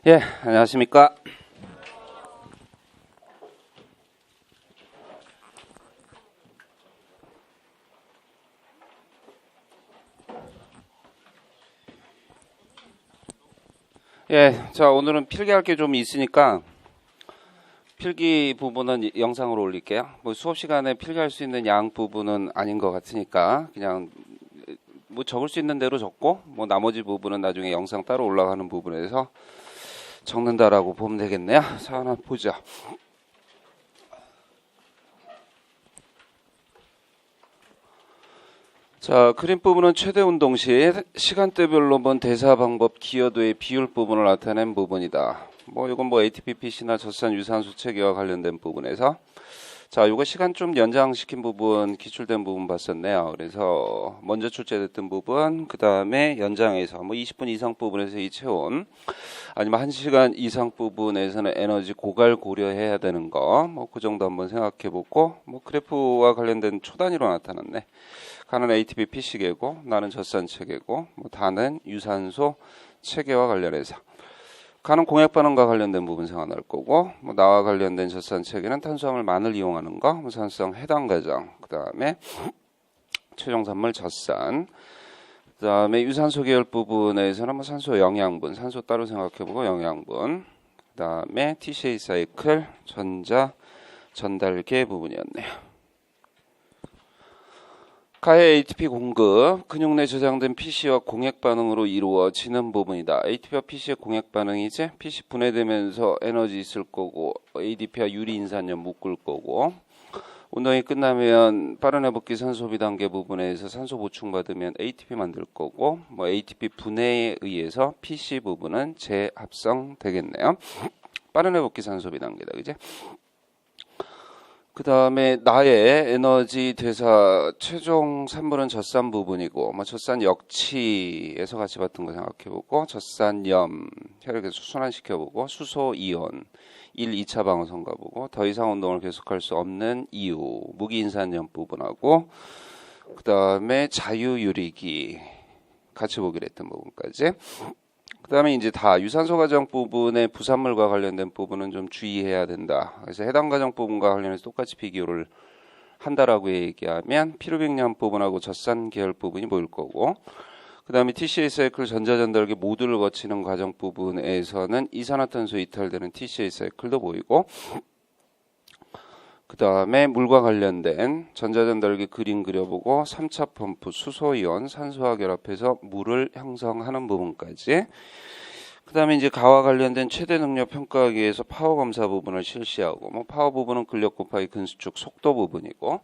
예, 안녕하십니까. 예, 자, 오늘은 필기할 게 좀 있으니까 필기 부분은 영상으로 올릴게요. 뭐 수업 시간에 필기할 수 있는 양 부분은 아닌 것 같으니까 그냥 뭐 적을 수 있는 대로 적고 뭐 나머지 부분은 나중에 영상 따로 올라가는 부분에서 적는다라고 보면 되겠네요. 자, 하나 보자. 자, 그림 부분은 최대 운동 시 시간대별로 본 대사 방법 기여도의 비율 부분을 나타낸 부분이다. 뭐 이건 뭐 ATP-PC나 젖산 유산소 체계와 관련된 부분에서 자, 이거 시간 좀 연장시킨 부분, 기출된 부분 봤었네요. 그래서 먼저 출제됐던 부분, 그 다음에 연장해서 뭐 20분 이상 부분에서 이 체온, 아니면 1시간 이상 부분에서는 에너지 고갈 고려해야 되는 거, 뭐 그 정도 한번 생각해보고, 뭐 그래프와 관련된 초단위로 나타났네. 가는 ATP PC계고, 나는 젖산 체계고, 뭐 다는 유산소 체계와 관련해서. 가는 공약 반응과 관련된 부분 생각날 거고, 뭐 나와 관련된 젖산 체계는 탄수화물 많을 이용하는 거, 무산성 해당 과정, 그 다음에 최종 산물 젖산, 그 다음에 유산소 계열 부분에서는 뭐 산소 영양분, 산소 따로 생각해보고 영양분, 그 다음에 TCA 사이클, 전자 전달계 부분이었네요. 가해 ATP 공급, 근육 내 저장된 PC와 공액 반응으로 이루어지는 부분이다. ATP와 PC의 공액 반응이지 PC 분해되면서 에너지 있을 거고 ADP와 유리인산염 묶을 거고 운동이 끝나면 빠른 회복기 산소비 단계 부분에서 산소 보충받으면 ATP 만들 거고 뭐 ATP 분해에 의해서 PC 부분은 재합성 되겠네요. 빠른 회복기 산소비 단계다. 그지? 그 다음에 나의 에너지 대사 최종 산물은 젖산 부분이고 뭐 젖산 역치에서 같이 봤던 거 생각해보고 젖산염 혈액에서 순환시켜보고 수소 이온 1, 2차 방어선 가보고 더 이상 운동을 계속할 수 없는 이유 무기인산염 부분하고 그 다음에 자유유리기 같이 보기로 했던 부분까지 그 다음에 이제 다 유산소 과정 부분의 부산물과 관련된 부분은 좀 주의해야 된다. 그래서 해당 과정 부분과 관련해서 똑같이 비교를 한다라고 얘기하면 피루백량 부분하고 젖산 계열 부분이 모일 거고 그 다음에 TCA 사이클 전자전달계 모두를 거치는 과정 부분에서는 이산화탄소 이탈되는 TCA 사이클도 보이고 그 다음에 물과 관련된 전자전달계 그림 그려보고 3차 펌프 수소이온 산소와 결합해서 물을 형성하는 부분까지 그 다음에 이제 가와 관련된 최대 능력 평가하기 위해서 파워 검사 부분을 실시하고 뭐 파워 부분은 근력 곱하기 근수축 속도 부분이고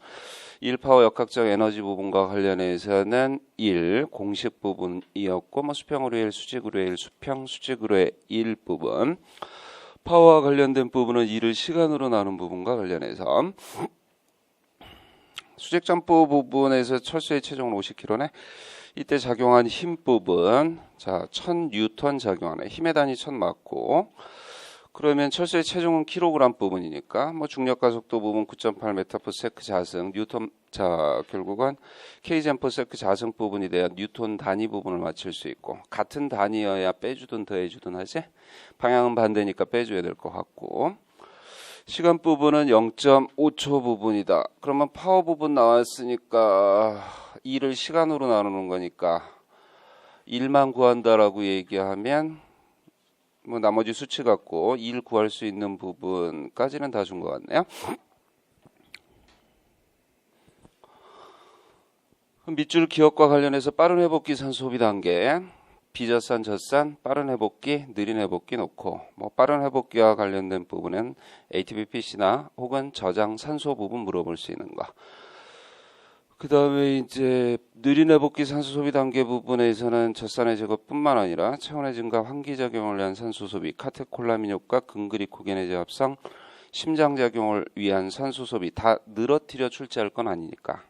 1파워 역학적 에너지 부분과 관련해서는 1 공식 부분이었고 뭐 수평으로의 1 수직으로의 1 수평 수직으로의 1 부분 파워와 관련된 부분은 2를 시간으로 나눈 부분과 관련해서 수직점프 부분에서 철수의 체중은 50kg네. 이때 작용한 힘 부분 자 1000N 작용하네. 힘의 단위 1000 맞고 그러면 철수의 체중은 킬로그램 부분이니까 뭐 중력 가속도 부분 9.8m/s 자승 뉴턴 자 결국은 kg/s 자승 부분이 돼야 뉴턴 단위 부분을 맞출 수 있고 같은 단위여야 빼주든 더해주든 하지 방향은 반대니까 빼줘야 될 것 같고 시간 부분은 0.5초 부분이다. 그러면 파워 부분 나왔으니까 2를 시간으로 나누는 거니까 1만 구한다라고 얘기하면 뭐 나머지 수치 갖고 2를 구할 수 있는 부분까지는 다 준 것 같네요. 밑줄 기억과 관련해서 빠른 회복기 산소 소비 단계 비젖산 젖산 빠른 회복기 느린 회복기 놓고 뭐 빠른 회복기와 관련된 부분은 ATP-PC나 혹은 저장 산소 부분 물어볼 수 있는 거. 그 다음에 이제 느린 회복기 산소 소비 단계 부분에서는 젖산의 제거뿐만 아니라 체온의 증가 환기작용을 위한 산소 소비 카테콜라민 효과 근그리코겐의 재합성 심장작용을 위한 산소 소비 다 늘어뜨려 출제할 건 아니니까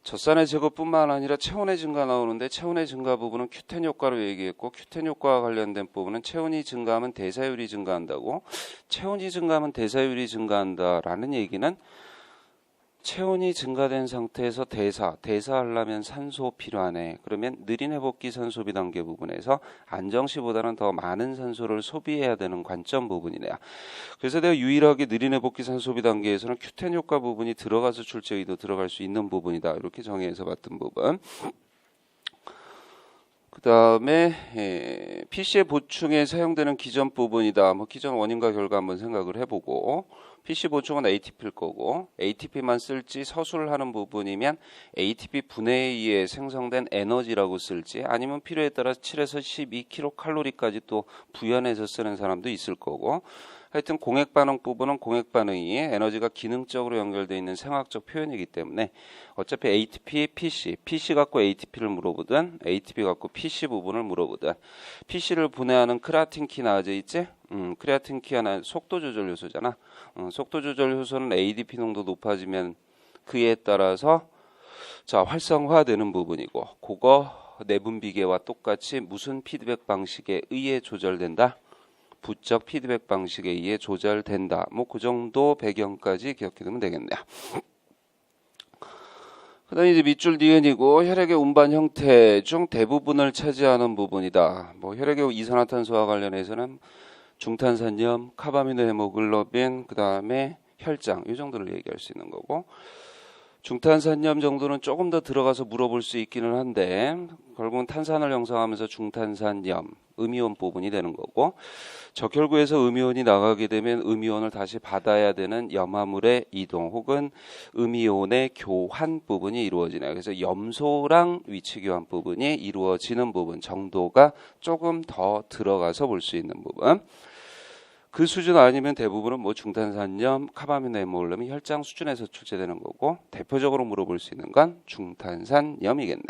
젖산의 제거뿐만 아니라 체온의 증가 나오는데 체온의 증가 부분은 Q10 효과로 얘기했고 Q10 효과와 관련된 부분은 체온이 증가하면 대사율이 증가한다고 체온이 증가하면 대사율이 증가한다라는 얘기는 체온이 증가된 상태에서 대사하려면 산소 필요하네. 그러면 느린 회복기 산소비 단계 부분에서 안정시보다는 더 많은 산소를 소비해야 되는 관점 부분이네요. 그래서 내가 유일하게 느린 회복기 산소비 단계에서는 Q10 효과 부분이 들어가서 출제 의도 들어갈 수 있는 부분이다. 이렇게 정의해서 봤던 부분. 그 다음에 PC의 보충에 사용되는 기전 부분이다. 뭐 기전 원인과 결과 한번 생각을 해보고, PC 보충은 ATP일 거고, ATP만 쓸지 서술을 하는 부분이면 ATP 분해에 의해 생성된 에너지라고 쓸지, 아니면 필요에 따라 7에서 12kcal까지 또 부연해서 쓰는 사람도 있을 거고, 하여튼 공액반응 부분은 공액반응이 에너지가 기능적으로 연결되어 있는 생학적 표현이기 때문에 어차피 ATP, PC 갖고 ATP를 물어보든 ATP 갖고 PC 부분을 물어보든, PC를 분해하는 크레아틴키나즈 있지? 크레아틴키나즈 속도 조절 요소잖아. 속도 조절 요소는 ADP 농도 높아지면 그에 따라서 자 활성화되는 부분이고, 그거 내분비계와 똑같이 무슨 피드백 방식에 의해 조절된다? 부적 피드백 방식에 의해 조절된다. 뭐 그 정도 배경까지 기억해두면 되겠네요. 그 다음에 이제 밑줄 니은이고, 혈액의 운반 형태 중 대부분을 차지하는 부분이다. 뭐 혈액의 이산화탄소와 관련해서는 중탄산염, 카바미노 헤모글로빈, 그 다음에 혈장, 이 정도를 얘기할 수 있는 거고, 중탄산염 정도는 조금 더 들어가서 물어볼 수 있기는 한데, 결국은 탄산을 형성하면서 중탄산염, 음이온 부분이 되는 거고, 적혈구에서 음이온이 나가게 되면 음이온을 다시 받아야 되는 염화물의 이동 혹은 음이온의 교환 부분이 이루어지네요. 그래서 염소랑 위치 교환 부분이 이루어지는 부분 정도가 조금 더 들어가서 볼 수 있는 부분. 그 수준 아니면 대부분은 뭐 중탄산염, 카바미노 헤모글로빈, 혈장 수준에서 출제되는 거고, 대표적으로 물어볼 수 있는 건 중탄산염이겠네.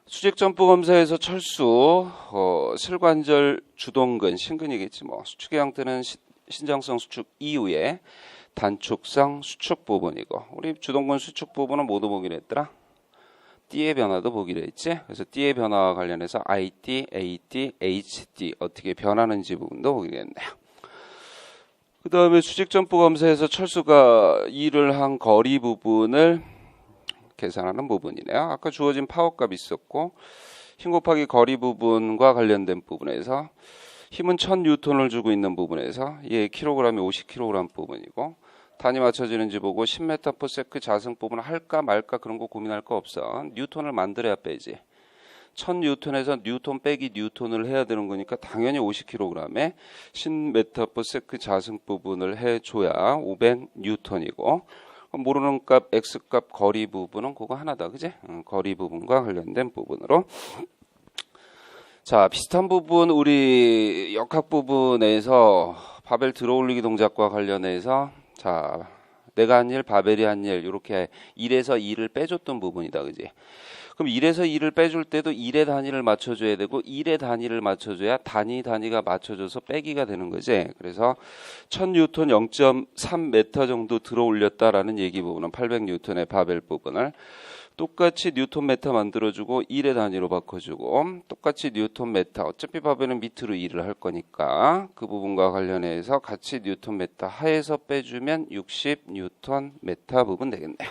수직점프 검사에서 철수, 슬관절 주동근, 신근이겠지 뭐. 수축의 형태는 신장성 수축 이후에 단축성 수축 부분이고, 우리 주동근 수축 부분은 뭐도 보기로 했더라? 띠의 변화도 보기로 했지. 그래서 띠의 변화와 관련해서 IT, AT, HD 어떻게 변하는지 부분도 보기로 했네요. 그 다음에 수직점프 검사에서 철수가 일을 한 거리 부분을 계산하는 부분이네요. 아까 주어진 파워값이 있었고, 힘 곱하기 거리 부분과 관련된 부분에서 힘은 1000N을 주고 있는 부분에서 얘 킬로그램이 50kg 부분이고, 단위 맞춰지는지 보고 10m/s 자승 부분을 할까 말까 그런 거 고민할 거 없어. 뉴턴을 만들어야 빼지. 1000N에서 뉴턴 빼기 뉴턴을 해야 되는 거니까 당연히 50kg에 10m/s 자승 부분을 해줘야 500N이고, 모르는 값 X값 거리 부분은 그거 하나다. 그지? 거리 부분과 관련된 부분으로. 자, 비슷한 부분 우리 역학 부분에서 바벨 들어올리기 동작과 관련해서, 자, 내가 한 일, 바벨이 한 일, 이렇게 1에서 2를 빼줬던 부분이다. 그지? 그럼 1에서 2를 빼줄 때도 1의 단위를 맞춰줘야 되고, 1의 단위를 맞춰줘야 단위가 맞춰져서 빼기가 되는 거지. 그래서 1000N 0.3m 정도 들어올렸다라는 얘기 부분은 800N의 바벨 부분을 똑같이 뉴턴메타 만들어주고 1의 단위로 바꿔주고, 똑같이 뉴턴메타, 어차피 바벨은 밑으로 2를 할 거니까 그 부분과 관련해서 같이 뉴턴메타 하에서 빼주면 60Nm 부분 되겠네요.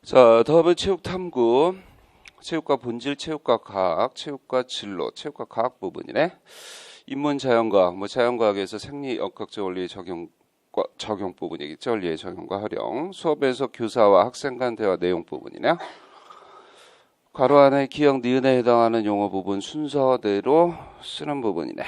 자, 다음은 체육탐구. 체육과 본질, 체육과 과학, 체육과 진로, 체육과 과학 부분이네. 인문 자연과학, 뭐 자연과학에서 생리 역학적 원리의 적용 부분이겠죠. 원리의 적용과 활용. 수업에서 교사와 학생 간 대화 내용 부분이네. 괄호 안에 기억 니은에 해당하는 용어 부분 순서대로 쓰는 부분이네.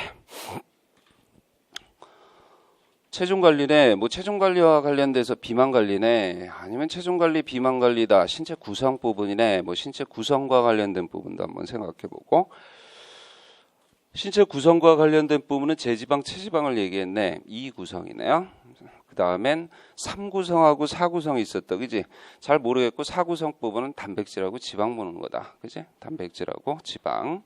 체중 관리네. 뭐 체중 관리와 관련돼서 비만 관리네. 아니면 체중 관리, 비만 관리다. 신체 구성 부분이네. 뭐 신체 구성과 관련된 부분도 한번 생각해보고. 신체 구성과 관련된 부분은 제지방, 체지방을 얘기했네. 2구성이네요. 그 다음엔 3구성하고 4구성이 있었다. 그지? 잘 모르겠고 4구성 부분은 단백질하고 지방 보는 거다. 그지? 단백질하고 지방.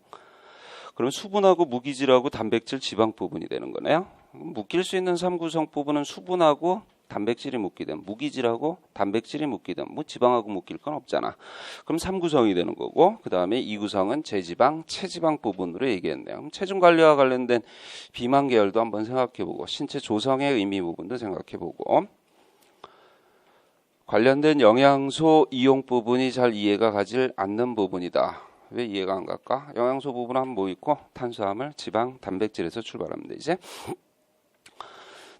그럼 수분하고 무기질하고 단백질, 지방 부분이 되는 거네요. 묶일 수 있는 3구성 부분은 수분하고 단백질이 묶이든 무기질하고 단백질이 묶이든 뭐 지방하고 묶일 건 없잖아. 그럼 3구성이 되는 거고 그 다음에 2구성은 제지방, 체지방 부분으로 얘기했네요. 그럼 체중 관리와 관련된 비만 계열도 한번 생각해보고 신체 조성의 의미 부분도 생각해보고 관련된 영양소 이용 부분이 잘 이해가 가질 않는 부분이다. 왜 이해가 안 갈까? 영양소 부분은 뭐 있고 탄수화물, 지방, 단백질에서 출발합니다. 이제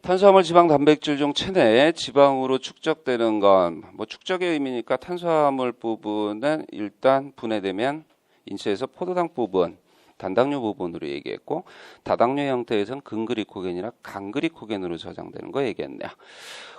탄수화물, 지방, 단백질 중 체내에 지방으로 축적되는 건 뭐 축적의 의미니까 탄수화물 부분은 일단 분해되면 인체에서 포도당 부분, 단당류 부분으로 얘기했고 다당류 형태에서는 근그리코겐이나 강그리코겐으로 저장되는 거 얘기했네요.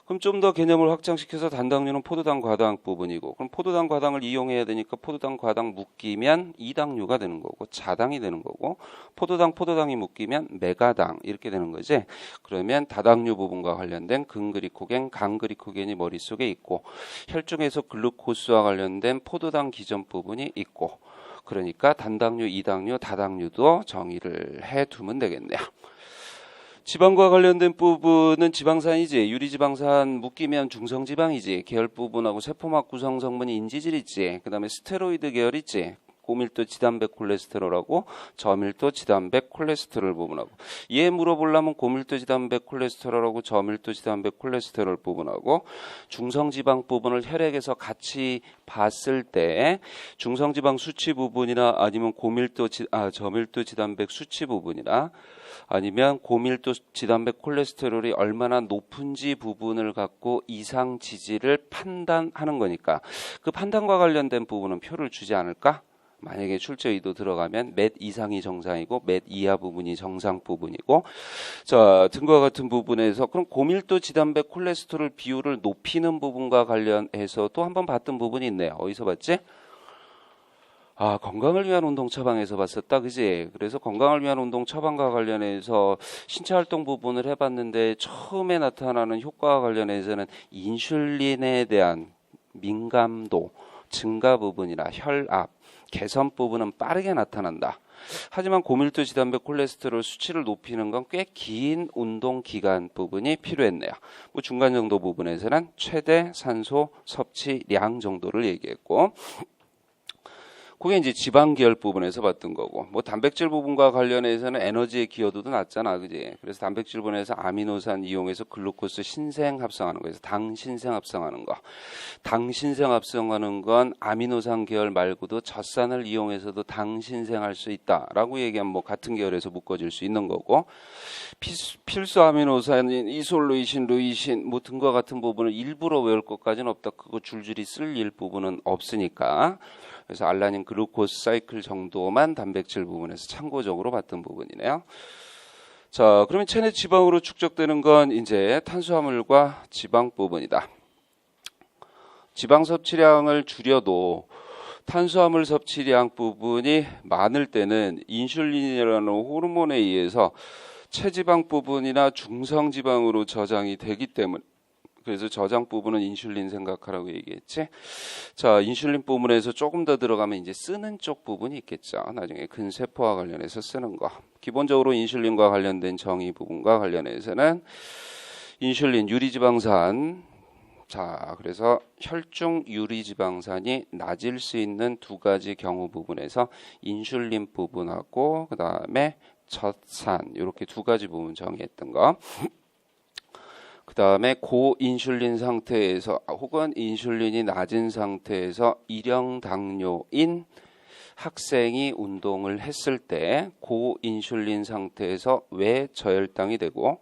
그럼 좀 더 개념을 확장시켜서 단당류는 포도당 과당 부분이고 그럼 포도당 과당을 이용해야 되니까 포도당 과당 묶이면 이당류가 되는 거고 자당이 되는 거고 포도당이 묶이면 메가당 이렇게 되는 거지. 그러면 다당류 부분과 관련된 근그리코겐, 강그리코겐이 머릿속에 있고 혈중에서 글루코스와 관련된 포도당 기전 부분이 있고 그러니까 단당류, 이당류, 다당류도 정의를 해두면 되겠네요. 지방과 관련된 부분은 지방산이지 유리지방산 묶이면 중성지방이지 계열 부분하고 세포막 구성 성분이 인지질 있지 그 다음에 스테로이드 계열 있지 고밀도 지단백 콜레스테롤하고 저밀도 지단백 콜레스테롤 부분하고 얘 물어보려면 고밀도 지단백 콜레스테롤하고 저밀도 지단백 콜레스테롤 부분하고 중성지방 부분을 혈액에서 같이 봤을 때 중성지방 수치 부분이나 아니면 저밀도 지단백 수치 부분이나 아니면 고밀도 지단백 콜레스테롤이 얼마나 높은지 부분을 갖고 이상 지지를 판단하는 거니까 그 판단과 관련된 부분은 표를 주지 않을까? 만약에 출제 의도 들어가면 몇 이상이 정상이고 몇 이하 부분이 정상 부분이고 자 등과 같은 부분에서 그럼 고밀도 지단백 콜레스테롤 비율을 높이는 부분과 관련해서도 한번 봤던 부분이 있네요. 어디서 봤지? 건강을 위한 운동 처방에서 봤었다. 그지? 그래서 건강을 위한 운동 처방과 관련해서 신체 활동 부분을 해봤는데 처음에 나타나는 효과와 관련해서는 인슐린에 대한 민감도 증가 부분이나 혈압 개선 부분은 빠르게 나타난다. 하지만 고밀도 지단백 콜레스테롤 수치를 높이는 건 꽤 긴 운동 기간 부분이 필요했네요. 뭐 중간 정도 부분에서는 최대 산소 섭취량 정도를 얘기했고 그게 이제 지방 계열 부분에서 봤던 거고 뭐 단백질 부분과 관련해서는 에너지의 기여도도 낮잖아. 그지? 그래서 단백질 분해에서 아미노산 이용해서 글루코스 신생 합성하는 거에서 당 신생 합성하는 거. 당 신생 합성하는 건 아미노산 계열 말고도 젖산을 이용해서도 당 신생할 수 있다라고 얘기하면 뭐 같은 계열에서 묶어질 수 있는 거고 필수 아미노산인 이솔루이신, 루이신 뭐 등과 같은 부분을 일부러 외울 것까지는 없다. 그거 줄줄이 쓸 일 부분은 없으니까. 그래서 알라닌 글루코스 사이클 정도만 단백질 부분에서 참고적으로 봤던 부분이네요. 자, 그러면 체내 지방으로 축적되는 건 이제 탄수화물과 지방 부분이다. 지방 섭취량을 줄여도 탄수화물 섭취량 부분이 많을 때는 인슐린이라는 호르몬에 의해서 체지방 부분이나 중성지방으로 저장이 되기 때문에 그래서 저장 부분은 인슐린 생각하라고 얘기했지. 자, 인슐린 부분에서 조금 더 들어가면 이제 쓰는 쪽 부분이 있겠죠. 나중에 근세포와 관련해서 쓰는 거. 기본적으로 인슐린과 관련된 정의 부분과 관련해서는 인슐린 유리지방산. 자, 그래서 혈중 유리지방산이 낮을 수 있는 두 가지 경우 부분에서 인슐린 부분하고 그 다음에 젖산 이렇게 두 가지 부분 정의했던 거. 그 다음에 고인슐린 상태에서 혹은 인슐린이 낮은 상태에서 일형 당뇨인 학생이 운동을 했을 때 고인슐린 상태에서 왜 저혈당이 되고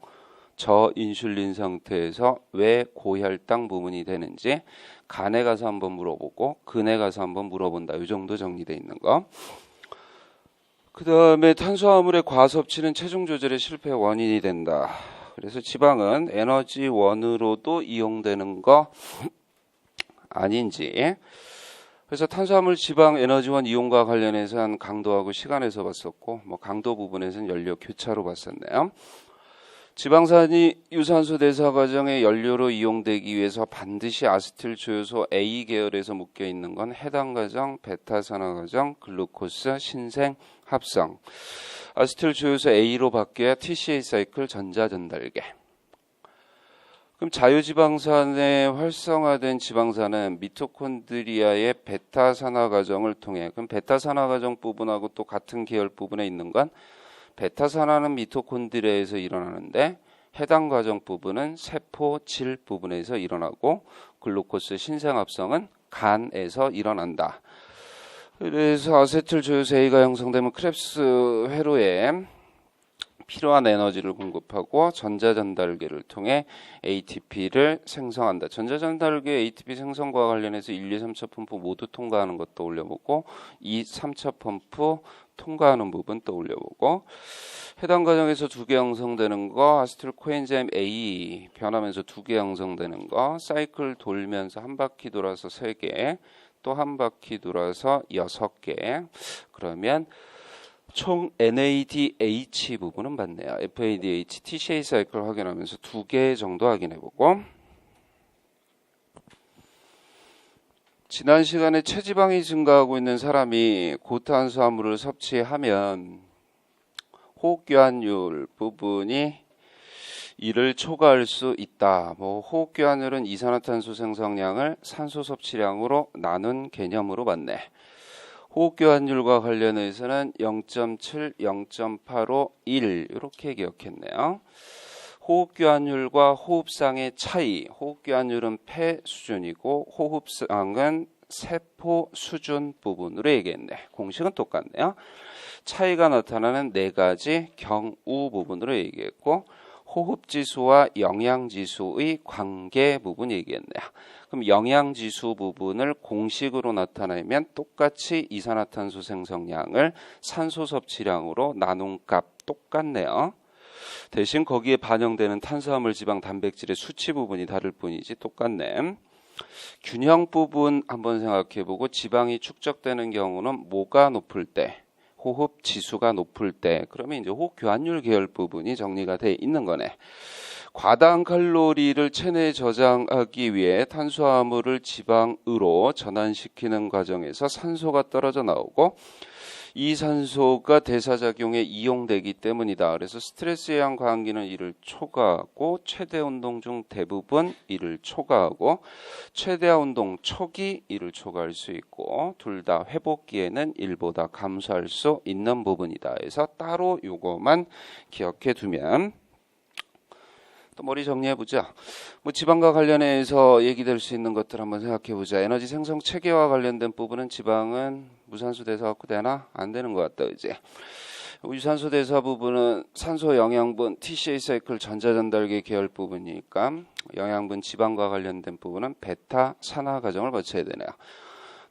저인슐린 상태에서 왜 고혈당 부분이 되는지 간에 가서 한번 물어보고 근에 가서 한번 물어본다. 이 정도 정리되어 있는 거. 그 다음에 탄수화물의 과섭취는 체중 조절의 실패 원인이 된다. 그래서 지방은 에너지원으로도 이용되는 거 아닌지. 그래서 탄수화물 지방 에너지원 이용과 관련해서는 강도하고 시간에서 봤었고 뭐 강도 부분에서는 연료 교차로 봤었네요. 지방산이 유산소 대사 과정의 연료로 이용되기 위해서 반드시 아세틸 조효소 A 계열에서 묶여 있는 건 해당 과정, 베타산화 과정, 글루코스 신생 합성. 아세틸 조효소 A로 바뀌어야 TCA 사이클 전자 전달계. 그럼 자유지방산에 활성화된 지방산은 미토콘드리아의 베타 산화 과정을 통해, 그럼 베타 산화 과정 부분하고 또 같은 계열 부분에 있는 건 베타 산화는 미토콘드리아에서 일어나는데 해당 과정 부분은 세포 질 부분에서 일어나고 글루코스 신생합성은 간에서 일어난다. 그래서 아세틸 조효스 A가 형성되면 크랩스 회로에 필요한 에너지를 공급하고 전자전달계를 통해 ATP를 생성한다. 전자전달계 ATP 생성과 관련해서 1, 2, 3차 펌프 모두 통과하는 것 떠올려보고 2, 3차 펌프 통과하는 부분 떠올려보고 해당 과정에서 2개 형성되는 거 아세틸 코엔자임 A 변하면서 2개 형성되는 거 사이클 돌면서 한 바퀴 돌아서 3개 또 한 바퀴 돌아서 6개 그러면 총 NADH 부분은 맞네요. FADH, TCA 사이클 확인하면서 2개 정도 확인해보고 지난 시간에 체지방이 증가하고 있는 사람이 고탄수화물을 섭취하면 호흡교환율 부분이 이를 초과할 수 있다. 호흡교환율은 이산화탄소 생성량을 산소 섭취량으로 나눈 개념으로 봤네. 호흡교환율과 관련해서는 0.7, 0.85, 1 이렇게 기억했네요. 호흡교환율과 호흡상의 차이, 호흡교환율은 폐 수준이고 호흡상은 세포 수준 부분으로 얘기했네. 공식은 똑같네요. 차이가 나타나는 4가지 경우 부분으로 얘기했고 호흡지수와 영양지수의 관계 부분 얘기했네요. 그럼 영양지수 부분을 공식으로 나타내면 똑같이 이산화탄소 생성량을 산소 섭취량으로 나눈 값 똑같네요. 대신 거기에 반영되는 탄수화물, 지방, 단백질의 수치 부분이 다를 뿐이지 똑같네. 균형 부분 한번 생각해보고 지방이 축적되는 경우는 뭐가 높을 때? 호흡 지수가 높을 때 그러면 이제 호흡 교환율 계열 부분이 정리가 돼 있는 거네. 과다한 칼로리를 체내에 저장하기 위해 탄수화물을 지방으로 전환시키는 과정에서 산소가 떨어져 나오고 이 산소가 대사작용에 이용되기 때문이다. 그래서 스트레스에 의한 과한기는 이를 초과하고 최대 운동 중 대부분 이를 초과하고 최대화 운동 초기 이를 초과할 수 있고 둘 다 회복기에는 일보다 감소할 수 있는 부분이다. 그래서 따로 요거만 기억해 두면 또 머리 정리해보자. 지방과 관련해서 얘기될 수 있는 것들 한번 생각해보자. 에너지 생성 체계와 관련된 부분은 지방은 무산소 대사 갖고 되나? 안 되는 것 같다, 이제. 유산소 대사 부분은 산소 영양분, TCA 사이클 전자전달계 계열 부분이니까 영양분 지방과 관련된 부분은 베타 산화 과정을 거쳐야 되네요.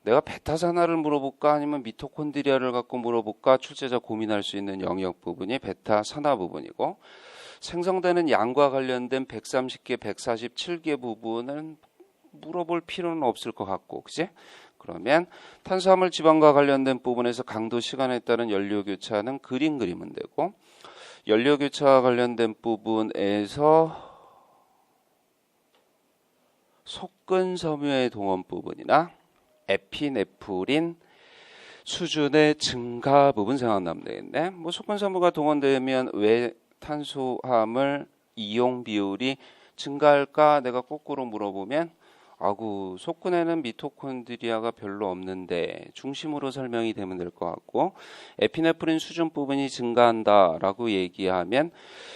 내가 베타 산화를 물어볼까 아니면 미토콘드리아를 갖고 물어볼까 출제자 고민할 수 있는 영역 부분이 베타 산화 부분이고 생성되는 양과 관련된 130개, 147개 부분은 물어볼 필요는 없을 것 같고, 그치? 그러면 탄수화물 지방과 관련된 부분에서 강도 시간에 따른 연료교차는 그림 그리면 되고 연료교차와 관련된 부분에서 속근섬유의 동원 부분이나 에피네프린 수준의 증가 부분 생각나면 되겠네. 속근섬유가 동원되면 왜 탄수화물 이용 비율이 증가할까? 내가 거꾸로 물어보면 속근에는 미토콘드리아가 별로 없는데 중심으로 설명이 되면 될 것 같고 에피네프린 수준 부분이 증가한다라고 얘기하면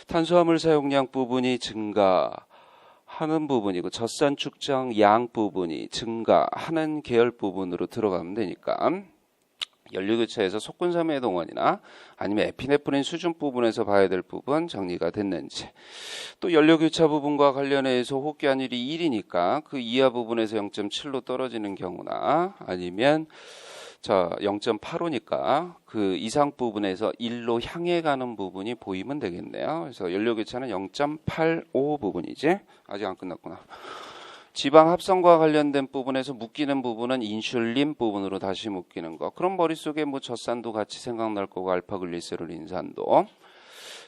탄수화물 사용량 부분이 증가하는 부분이고 젖산 축적 양 부분이 증가하는 계열 부분으로 들어가면 되니까 연료교차에서 속근섬유의 동원이나 아니면 에피네프린 수준 부분에서 봐야 될 부분 정리가 됐는지 또 연료교차 부분과 관련해서 호흡기한율이 1이니까 그 이하 부분에서 0.7로 떨어지는 경우나 아니면 0.85니까 그 이상 부분에서 1로 향해 가는 부분이 보이면 되겠네요. 그래서 연료교차는 0.85 부분이지 아직 안 끝났구나. 지방 합성과 관련된 부분에서 묶이는 부분은 인슐린 부분으로 다시 묶이는 거. 그럼 머릿속에 젖산도 같이 생각날 거고 알파글리세롤 인산도.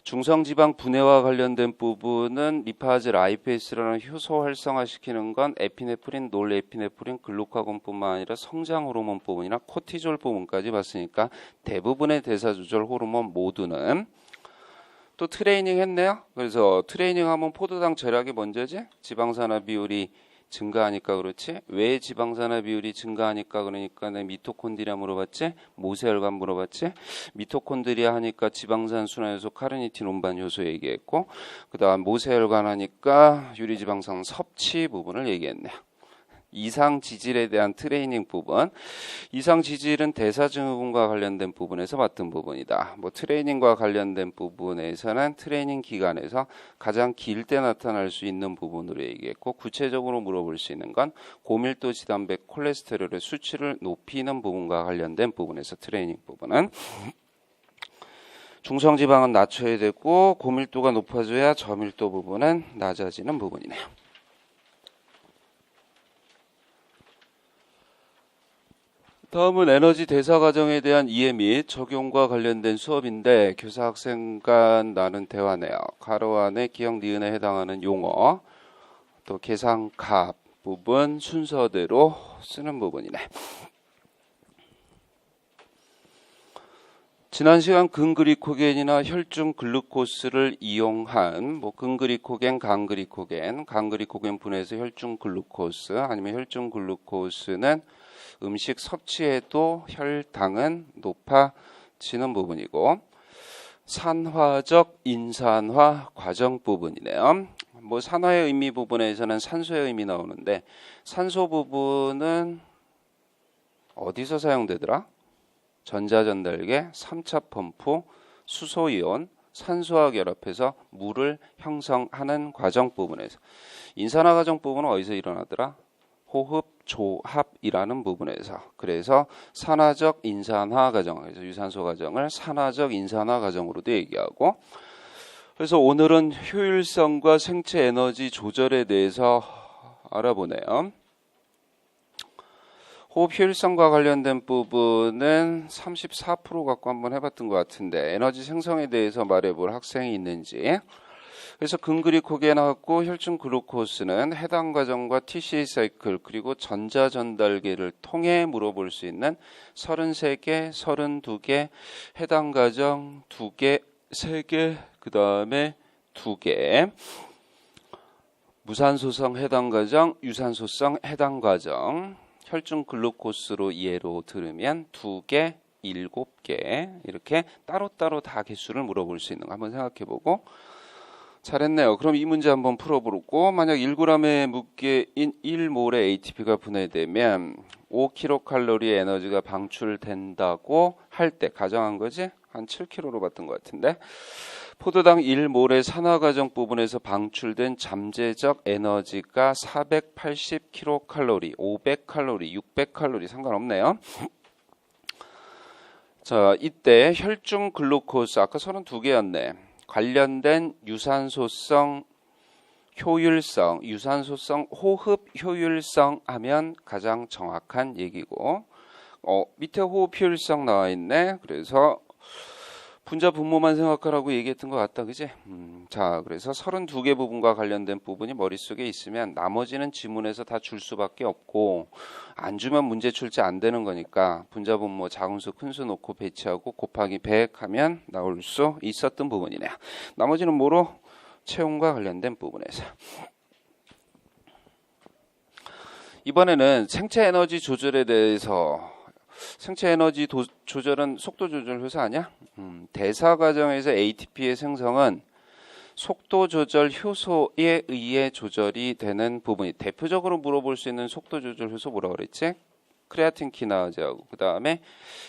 중성지방 분해와 관련된 부분은 리파즈 라이페이스라는 효소 활성화시키는 건 에피네프린, 놀에피네프린, 글루카곤뿐만 아니라 성장 호르몬 부분이나 코티졸 부분까지 봤으니까 대부분의 대사조절 호르몬 모두는 또 트레이닝 했네요. 그래서 트레이닝 하면 포도당 절약이 먼저지? 지방산화 비율이 증가하니까 그렇지? 왜 지방산화 비율이 증가하니까 그러니까 내 미토콘드리아 물어봤지? 모세혈관 물어봤지? 미토콘드리아 하니까 지방산 순환효소 카르니틴 운반 효소 얘기했고, 그 다음 모세혈관 하니까 유리지방산 섭취 부분을 얘기했네요. 이상 지질에 대한 트레이닝 부분. 이상 지질은 대사증후군과 관련된 부분에서 맡은 부분이다. 뭐 트레이닝과 관련된 부분에서는 트레이닝 기간에서 가장 길 때 나타날 수 있는 부분으로 얘기했고, 구체적으로 물어볼 수 있는 건 고밀도 지단백 콜레스테롤의 수치를 높이는 부분과 관련된 부분에서 트레이닝 부분은 중성지방은 낮춰야 되고 고밀도가 높아져야 저밀도 부분은 낮아지는 부분이네요. 다음은 에너지 대사 과정에 대한 이해 및 적용과 관련된 수업인데 교사 학생 간 나눈 대화네요. 가로 안에 기억 니은에 해당하는 용어, 또 계산값 부분 순서대로 쓰는 부분이네. 지난 시간 근그리코겐이나 혈중 글루코스를 이용한 근그리코겐, 강그리코겐 분해서 혈중 글루코스 아니면 혈중 글루코스는 음식 섭취에도 혈당은 높아지는 부분이고, 산화적 인산화 과정 부분이네요. 산화의 의미 부분에서는 산소의 의미 나오는데 산소 부분은 어디서 사용되더라? 전자전달계, 3차 펌프, 수소이온, 산소와 결합해서 물을 형성하는 과정 부분에서. 인산화 과정 부분은 어디서 일어나더라? 호흡 조합이라는 부분에서. 그래서 산화적 인산화 과정, 그래서 유산소 과정을 산화적 인산화 과정으로도 얘기하고, 그래서 오늘은 효율성과 생체 에너지 조절에 대해서 알아보네요. 호흡 효율성과 관련된 부분은 34% 갖고 한번 해봤던 것 같은데 에너지 생성에 대해서 말해볼 학생이 있는지. 그래서 근그리코겐하고 혈중 글루코스는 해당 과정과 TCA 사이클 그리고 전자전달계를 통해 물어볼 수 있는 33개, 32개, 해당 과정 2개, 3개, 그 다음에 2개. 무산소성 해당 과정, 유산소성 해당 과정. 혈중 글루코스로 예로 들으면 2개, 7개 이렇게 따로따로 다 개수를 물어볼 수 있는 거 한번 생각해보고. 잘했네요. 그럼 이 문제 한번 풀어보고, 만약 1g의 무게인 1몰의 ATP가 분해되면 5kcal의 에너지가 방출된다고 할 때 가정한 거지? 한 7kg로 봤던 것 같은데 포도당 1몰의 산화과정 부분에서 방출된 잠재적 에너지가 480kcal, 500칼로리, 600칼로리 상관없네요. 자, 이때 혈중 글루코스 아까 32개였네. 관련된 유산소성 효율성, 유산소성 호흡 효율성 하면 가장 정확한 얘기고, 밑에 호흡 효율성 나와 있네. 그래서 분자 분모만 생각하라고 얘기했던 것 같다, 그지? 자, 그래서 32개 부분과 관련된 부분이 머릿속에 있으면 나머지는 지문에서 다 줄 수밖에 없고, 안 주면 문제 출제 안 되는 거니까 분자 분모 작은 수 큰 수 놓고 배치하고 곱하기 100 하면 나올 수 있었던 부분이네요. 나머지는 뭐로? 체온과 관련된 부분에서. 이번에는 생체 에너지 조절에 대해서. 생체 에너지 조절은 속도 조절 효소 아니야? 대사 과정에서 ATP의 생성은 속도 조절 효소에 의해 조절이 되는 부분이, 대표적으로 물어볼 수 있는 속도 조절 효소 뭐라고 그랬지? 크레아틴 키나제하고 그 다음에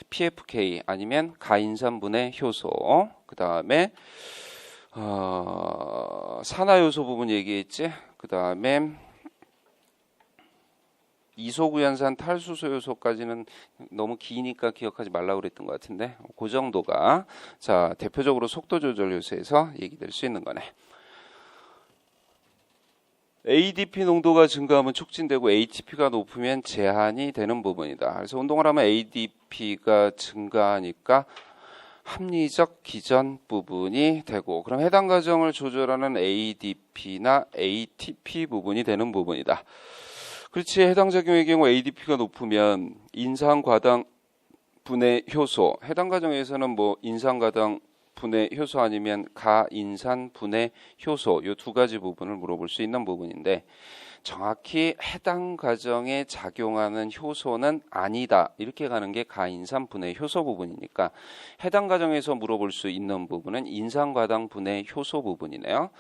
PFK 아니면 가인산분해 효소, 그 다음에 산화 요소 부분 얘기했지? 그 다음에 이소구연산 탈수소 요소까지는 너무 기니까 기억하지 말라고 그랬던 것 같은데 그 정도가 자 대표적으로 속도 조절 요소에서 얘기될 수 있는 거네. ADP 농도가 증가하면 촉진되고 ATP가 높으면 제한이 되는 부분이다. 그래서 운동을 하면 ADP가 증가하니까 합리적 기전 부분이 되고, 그럼 해당 과정을 조절하는 ADP나 ATP 부분이 되는 부분이다. 그렇지. 해당 작용의 경우 ADP가 높으면 인산과당 분해 효소, 해당 과정에서는 인산과당 분해 효소 아니면 가인산 분해 효소 이 두 가지 부분을 물어볼 수 있는 부분인데 정확히 해당 과정에 작용하는 효소는 아니다 이렇게 가는 게 가인산 분해 효소 부분이니까 해당 과정에서 물어볼 수 있는 부분은 인산과당 분해 효소 부분이네요.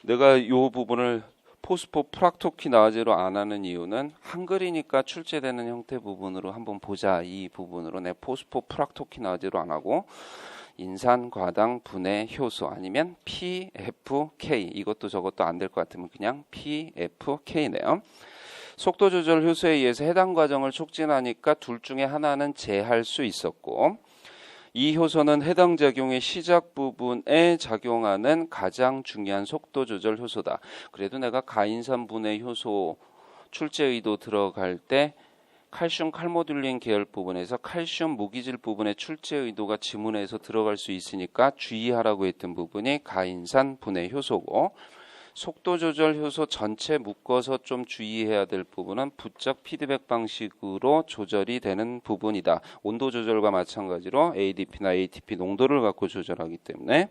내가 이 부분을 포스포프락토키나제로 안 하는 이유는 한글이니까 출제되는 형태 부분으로 한번 보자 이 부분으로 내 포스포프락토키나제로 안 하고 인산과당 분해 효소 아니면 PFK 이것도 저것도 안 될 것 같으면 그냥 PFK네요. 속도 조절 효소에 의해서 해당 과정을 촉진하니까 둘 중에 하나는 제할 수 있었고 이 효소는 해당 작용의 시작 부분에 작용하는 가장 중요한 속도 조절 효소다. 그래도 내가 가인산 분해 효소 출제 의도 들어갈 때 칼슘 칼모듈린 계열 부분에서 칼슘 무기질 부분의 출제 의도가 지문에서 들어갈 수 있으니까 주의하라고 했던 부분이 가인산 분해 효소고 속도 조절 효소 전체 묶어서 좀 주의해야 될 부분은 부적 피드백 방식으로 조절이 되는 부분이다. 온도 조절과 마찬가지로 ADP나 ATP 농도를 갖고 조절하기 때문에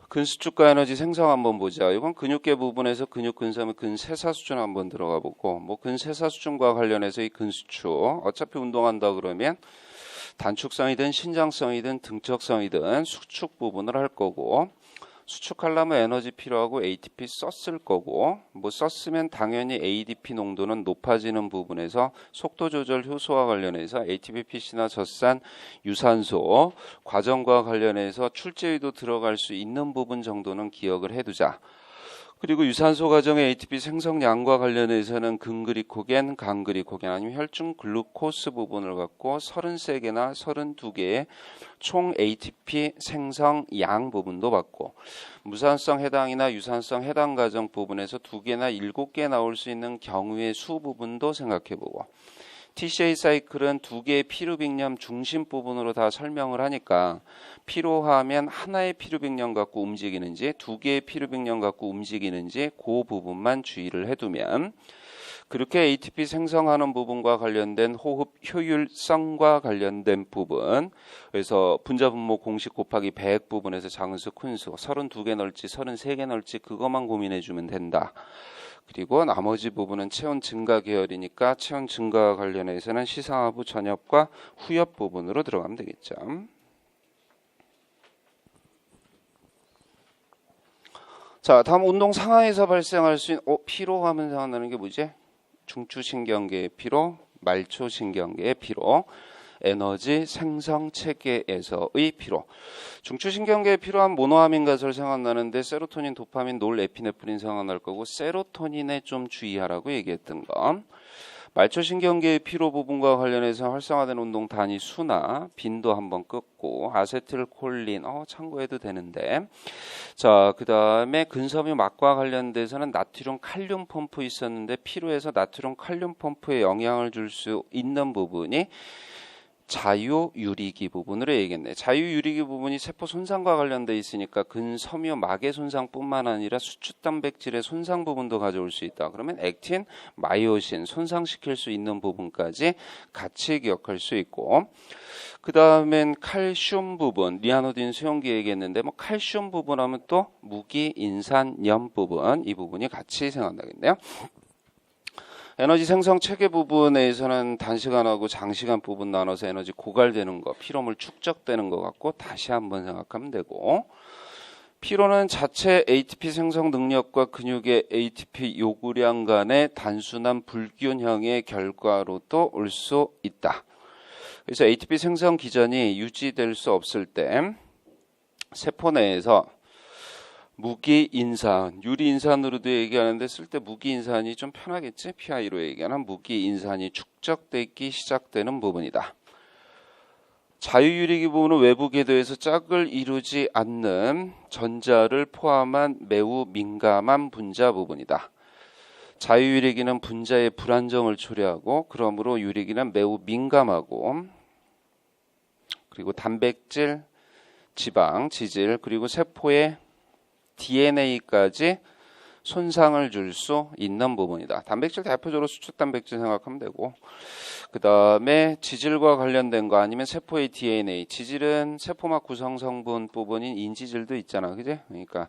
근수축과 에너지 생성 한번 보자. 이건 근육계 부분에서 근육 근섬의 근세사 수준 한번 들어가 보고 뭐 근세사 수준과 관련해서 이 근수축 어차피 운동한다 그러면 단축성이든 신장성이든 등척성이든 수축 부분을 할 거고 수축하려면 에너지 필요하고 ATP 썼을 거고 뭐 썼으면 당연히 ADP 농도는 높아지는 부분에서 속도 조절 효소와 관련해서 ATP-PC나 젖산, 유산소 과정과 관련해서 출제에도 들어갈 수 있는 부분 정도는 기억을 해두자. 그리고 유산소 과정의 ATP 생성량과 관련해서는 근그리코겐, 강그리코겐 아니면 혈중 글루코스 부분을 갖고 33개나 32개의 총 ATP 생성량 부분도 받고 무산성 해당이나 유산성 해당 과정 부분에서 2개나 7개 나올 수 있는 경우의 수 부분도 생각해보고 TCA 사이클은 2개의 피루빅염 중심 부분으로 다 설명을 하니까 필요하면 하나의 피루빅염 갖고 움직이는지 2개의 피루빅염 갖고 움직이는지 그 부분만 주의를 해두면 그렇게 ATP 생성하는 부분과 관련된 호흡 효율성과 관련된 부분 그래서 분자분모 공식 곱하기 100 부분에서 작은수 큰수 32개 넣을지 33개 넣을지 그것만 고민해주면 된다. 그리고 나머지 부분은 체온 증가 계열이니까 체온 증가와 관련해서는 시상하부 전엽과 후엽 부분으로 들어가면 되겠죠. 자, 다음 운동 상황에서 발생할 수 있는 피로하면 생각나는 게 뭐지? 중추신경계의 피로, 말초신경계의 피로, 에너지 생성 체계에서의 피로. 중추신경계에 필요한 모노아민 가설 생각나는데 세로토닌, 도파민, 놀에피네프린 생각날 거고 세로토닌에 좀 주의하라고 얘기했던 거. 말초신경계의 피로 부분과 관련해서 활성화된 운동 단위 수나 빈도 한번 끄고 아세틸콜린 참고해도 되는데 자, 그 다음에 근섬유 막과 관련돼서는 나트륨 칼륨 펌프 있었는데 피로에서 나트륨 칼륨 펌프에 영향을 줄 수 있는 부분이 자유유리기 부분으로 얘기했네. 자유유리기 부분이 세포 손상과 관련돼 있으니까 근섬유 막의 손상뿐만 아니라 수축 단백질의 손상 부분도 가져올 수 있다. 그러면 액틴, 마이오신 손상시킬 수 있는 부분까지 같이 기억할 수 있고 그 다음엔 칼슘 부분, 리아노딘 수용기 얘기했는데 뭐 칼슘 부분 하면 또 무기, 인산염 부분 이 부분이 같이 생각나겠네요. 에너지 생성 체계 부분에서는 단시간하고 장시간 부분 나눠서 에너지 고갈되는 거, 피로물 축적되는 것 같고 다시 한번 생각하면 되고 피로는 자체 ATP 생성 능력과 근육의 ATP 요구량 간의 단순한 불균형의 결과로도 올 수 있다. 그래서 ATP 생성 기전이 유지될 수 없을 때 세포 내에서 무기인산, 유리인산으로도 얘기하는데 쓸 때 무기인산이 좀 편하겠지? PI로 얘기하는 무기인산이 축적되기 시작되는 부분이다. 자유유리기 부분은 외부 궤도에서 짝을 이루지 않는 전자를 포함한 매우 민감한 분자 부분이다. 자유유리기는 분자의 불안정을 초래하고 그러므로 유리기는 매우 민감하고 그리고 단백질, 지방, 지질 그리고 세포의 DNA까지 손상을 줄 수 있는 부분이다. 단백질 대표적으로 수축 단백질 생각하면 되고 그 다음에 지질과 관련된 거 아니면 세포의 DNA. 지질은 세포막 구성 성분 부분인 인지질도 있잖아, 그지? 그러니까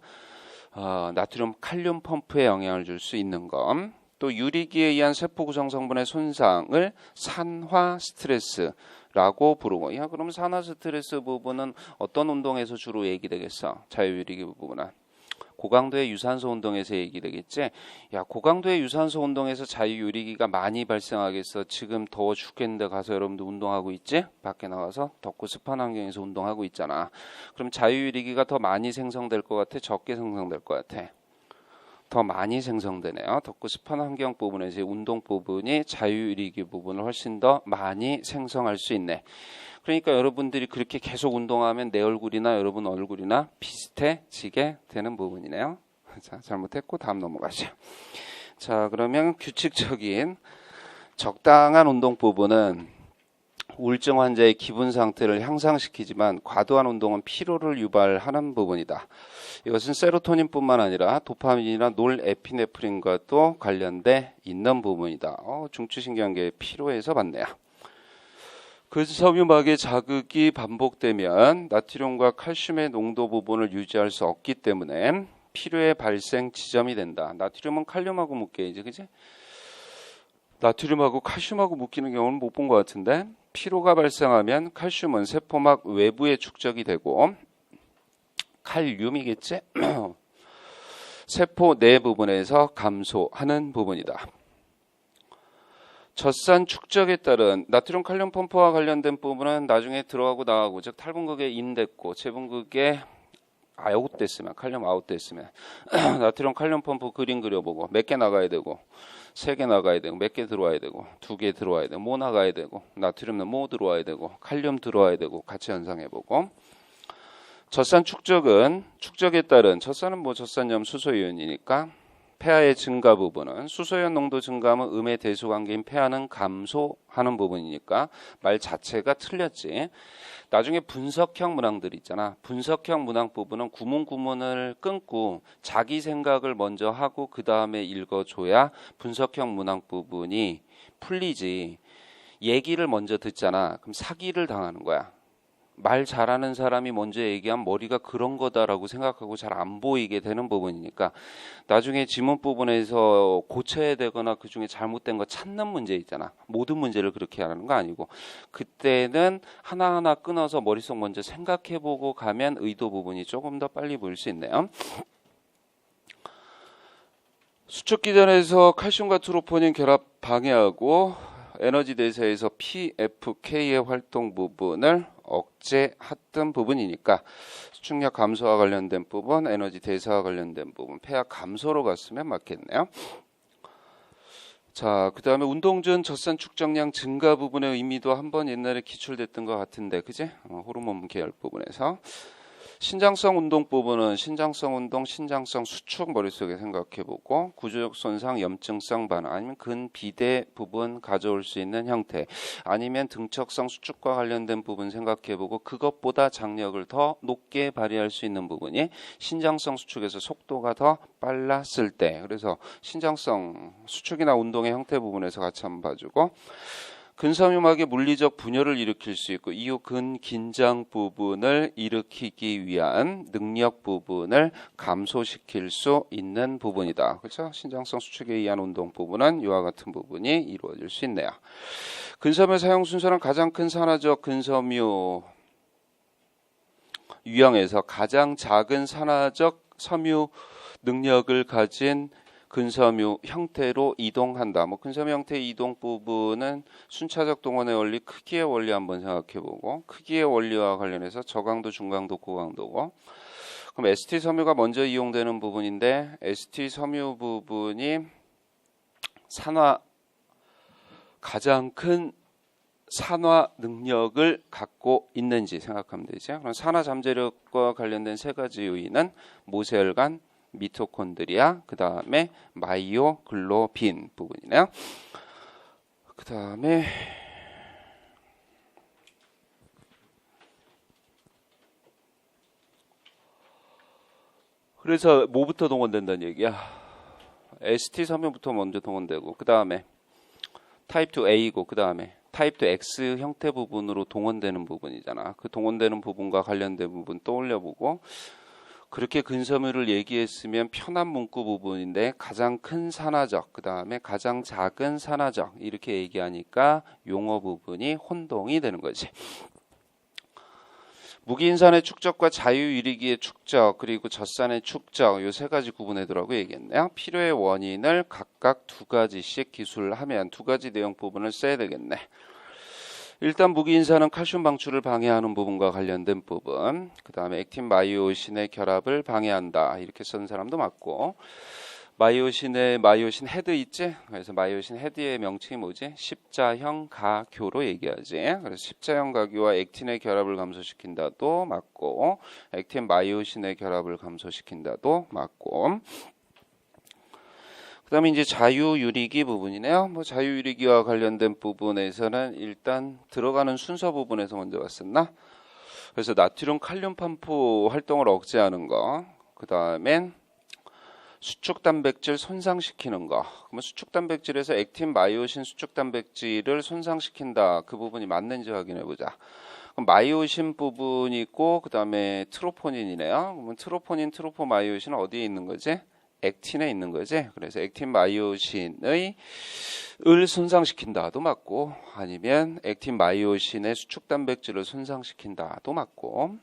나트륨, 칼륨 펌프에 영향을 줄 수 있는 거. 또 유리기에 의한 세포 구성 성분의 손상을 산화 스트레스라고 부르고. 야, 그럼 산화 스트레스 부분은 어떤 운동에서 주로 얘기되겠어? 자유유리기 부분은. 고강도의 유산소 운동에서 얘기되겠지. 야, 고강도의 유산소 운동에서 자유유리기가 많이 발생하겠어. 지금 더워 죽겠는데 가서 여러분들 운동하고 있지? 밖에 나가서 덥고 습한 환경에서 운동하고 있잖아. 그럼 자유유리기가 더 많이 생성될 것 같아? 적게 생성될 것 같아? 더 많이 생성되네요. 덥고 습한 환경 부분에서 운동 부분이 자유유리기 부분을 훨씬 더 많이 생성할 수 있네. 그러니까 여러분들이 그렇게 계속 운동하면 내 얼굴이나 여러분 얼굴이나 비슷해지게 되는 부분이네요. 자, 잘못했고 다음 넘어가죠. 자, 그러면 규칙적인 적당한 운동 부분은 우울증 환자의 기분 상태를 향상시키지만 과도한 운동은 피로를 유발하는 부분이다. 이것은 세로토닌뿐만 아니라 도파민이나 놀에피네프린과도 관련돼 있는 부분이다. 중추신경계의 피로에서 봤네요. 근섬유막의 자극이 반복되면 나트륨과 칼슘의 농도 부분을 유지할 수 없기 때문에 피로의 발생 지점이 된다. 나트륨은 칼륨하고 묶여야지, 그지? 나트륨하고 칼슘하고 묶이는 경우는 못 본 것 같은데, 피로가 발생하면 칼슘은 세포막 외부에 축적이 되고 칼륨이겠지? 세포 내 부분에서 감소하는 부분이다. 젖산 축적에 따른 나트륨 칼륨 펌프와 관련된 부분은 나중에 들어가고 나가고, 즉 탈분극에 인됐고 재분극에 아웃됐으면, 칼륨 아웃됐으면 나트륨 칼륨 펌프 그림 그려보고 몇 개 나가야 되고 3개 나가야 되고 몇 개 들어와야 되고 2개 들어와야 되고 뭐 나가야 되고 나트륨은 뭐 들어와야 되고 칼륨 들어와야 되고 같이 연상해보고. 젖산 축적은 축적에 따른, 젖산은 뭐 젖산염 수소이온이니까 폐하의 증가 부분은, 수소이온 농도 증가하면 음의 대수관계인 폐하는 감소하는 부분이니까 말 자체가 틀렸지. 나중에 분석형 문항들 있잖아. 분석형 문항 부분은 구문을 끊고 자기 생각을 먼저 하고 그 다음에 읽어줘야 분석형 문항 부분이 풀리지. 얘기를 먼저 듣잖아. 그럼 사기를 당하는 거야. 말 잘하는 사람이 먼저 얘기하면 머리가 그런 거다라고 생각하고 잘 안 보이게 되는 부분이니까 나중에 지문 부분에서 고쳐야 되거나 그중에 잘못된 거 찾는 문제 있잖아. 모든 문제를 그렇게 하는 거 아니고 그때는 하나하나 끊어서 머릿속 먼저 생각해보고 가면 의도 부분이 조금 더 빨리 보일 수 있네요. 수축기전에서 칼슘과 트로포닌 결합 방해하고 에너지 대사에서 PFK의 활동 부분을 억제했던 부분이니까 수축력 감소와 관련된 부분, 에너지 대사와 관련된 부분, 폐하 감소로 갔으면 맞겠네요. 자, 그 다음에 운동 전 젖산 축적량 증가 부분의 의미도 한번 옛날에 기출됐던 것 같은데, 그지? 호르몬 계열 부분에서. 신장성 운동 부분은 신장성 운동, 신장성 수축 머릿속에 생각해보고 구조적 손상, 염증성 반응, 아니면 근비대 부분 가져올 수 있는 형태, 아니면 등척성 수축과 관련된 부분 생각해보고 그것보다 장력을 더 높게 발휘할 수 있는 부분이 신장성 수축에서 속도가 더 빨랐을 때, 그래서 신장성 수축이나 운동의 형태 부분에서 같이 한번 봐주고, 근섬유막의 물리적 분열을 일으킬 수 있고 이후 근긴장 부분을 일으키기 위한 능력 부분을 감소시킬 수 있는 부분이다. 그렇죠? 신장성 수축에 의한 운동 부분은 이와 같은 부분이 이루어질 수 있네요. 근섬유 사용 순서는 가장 큰 산화적 근섬유 유형에서 가장 작은 산화적 섬유 능력을 가진 근섬유 형태로 이동한다. 근섬유 형태의 이동 부분은 순차적 동원의 원리, 크기의 원리 한번 생각해보고, 크기의 원리와 관련해서 저강도, 중강도, 고강도고, 그럼 ST 섬유가 먼저 이용되는 부분인데 ST 섬유 부분이 가장 큰 산화 능력을 갖고 있는지 생각하면 되죠. 그럼 산화 잠재력과 관련된 세 가지 요인은 모세혈관, 미토콘드리아, 그 다음에 마이오글로빈 부분이네요. 그 다음에 그래서 뭐부터 동원된다는 얘기야? ST 섬유부터 먼저 동원되고 그 다음에 타입 2A고 그 다음에 타입도 X 형태 부분으로 동원되는 부분이잖아. 그 동원되는 부분과 관련된 부분 떠올려보고 그렇게 근섬유를 얘기했으면 편한 문구 부분인데 가장 큰 산화적, 그 다음에 가장 작은 산화적 이렇게 얘기하니까 용어 부분이 혼동이 되는 거지. 무기인산의 축적과 자유유리기의 축적 그리고 젖산의 축적 요 세 가지 구분해두라고 얘기했네요. 필요의 원인을 각각 두 가지씩 기술하면 두 가지 내용 부분을 써야 되겠네. 일단 무기인산은 칼슘 방출을 방해하는 부분과 관련된 부분, 그 다음에 액틴 마이오신의 결합을 방해한다 이렇게 쓴 사람도 맞고, 마이오신 헤드 있지? 그래서 마이오신 헤드의 명칭이 뭐지? 십자형 가교로 얘기하지. 그래서 십자형 가교와 액틴의 결합을 감소시킨다도 맞고, 액틴 마이오신의 결합을 감소시킨다도 맞고. 그 다음에 이제 자유유리기 부분이네요. 뭐 자유유리기와 관련된 부분에서는 일단 들어가는 순서 부분에서 먼저 봤었나? 그래서 나트륨 칼륨 판포 활동을 억제하는 거, 그 다음엔 수축 단백질 손상시키는 거. 그러면 수축 단백질에서 액틴 마이오신 수축 단백질을 손상시킨다. 그 부분이 맞는지 확인해 보자. 그럼 마이오신 부분이 있고 그 다음에 트로포닌이네요. 그러면 트로포닌, 트로포마이오신은 어디에 있는 거지? 액틴에 있는 거지. 그래서 액틴 마이오신의 을 손상시킨다도 맞고, 아니면 액틴 마이오신의 수축 단백질을 손상시킨다도 맞고.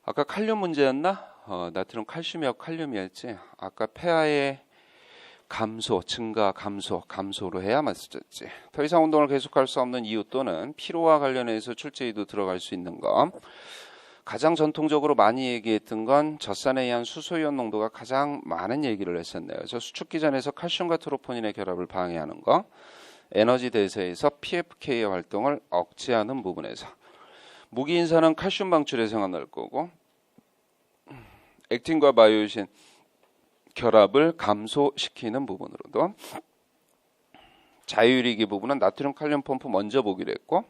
아까 칼륨 문제였나? 나트륨 칼슘이었고 칼륨이었지. 아까 폐하의 감소, 증가, 감소로 해야 맞았지. 더 이상 운동을 계속할 수 없는 이유 또는 피로와 관련해서 출제에도 들어갈 수 있는 거. 가장 전통적으로 많이 얘기했던 건 젖산에 의한 수소이온 농도가 가장 많은 얘기를 했었네요. 그래서 수축 기전에서 칼슘과 트로포닌의 결합을 방해하는 거, 에너지 대사에서 PFK의 활동을 억제하는 부분에서, 무기인산은 칼슘 방출에 생각날 거고, 액틴과 마이오신 결합을 감소시키는 부분으로도, 자유유리기 부분은 나트륨 칼륨 펌프 먼저 보기로 했고,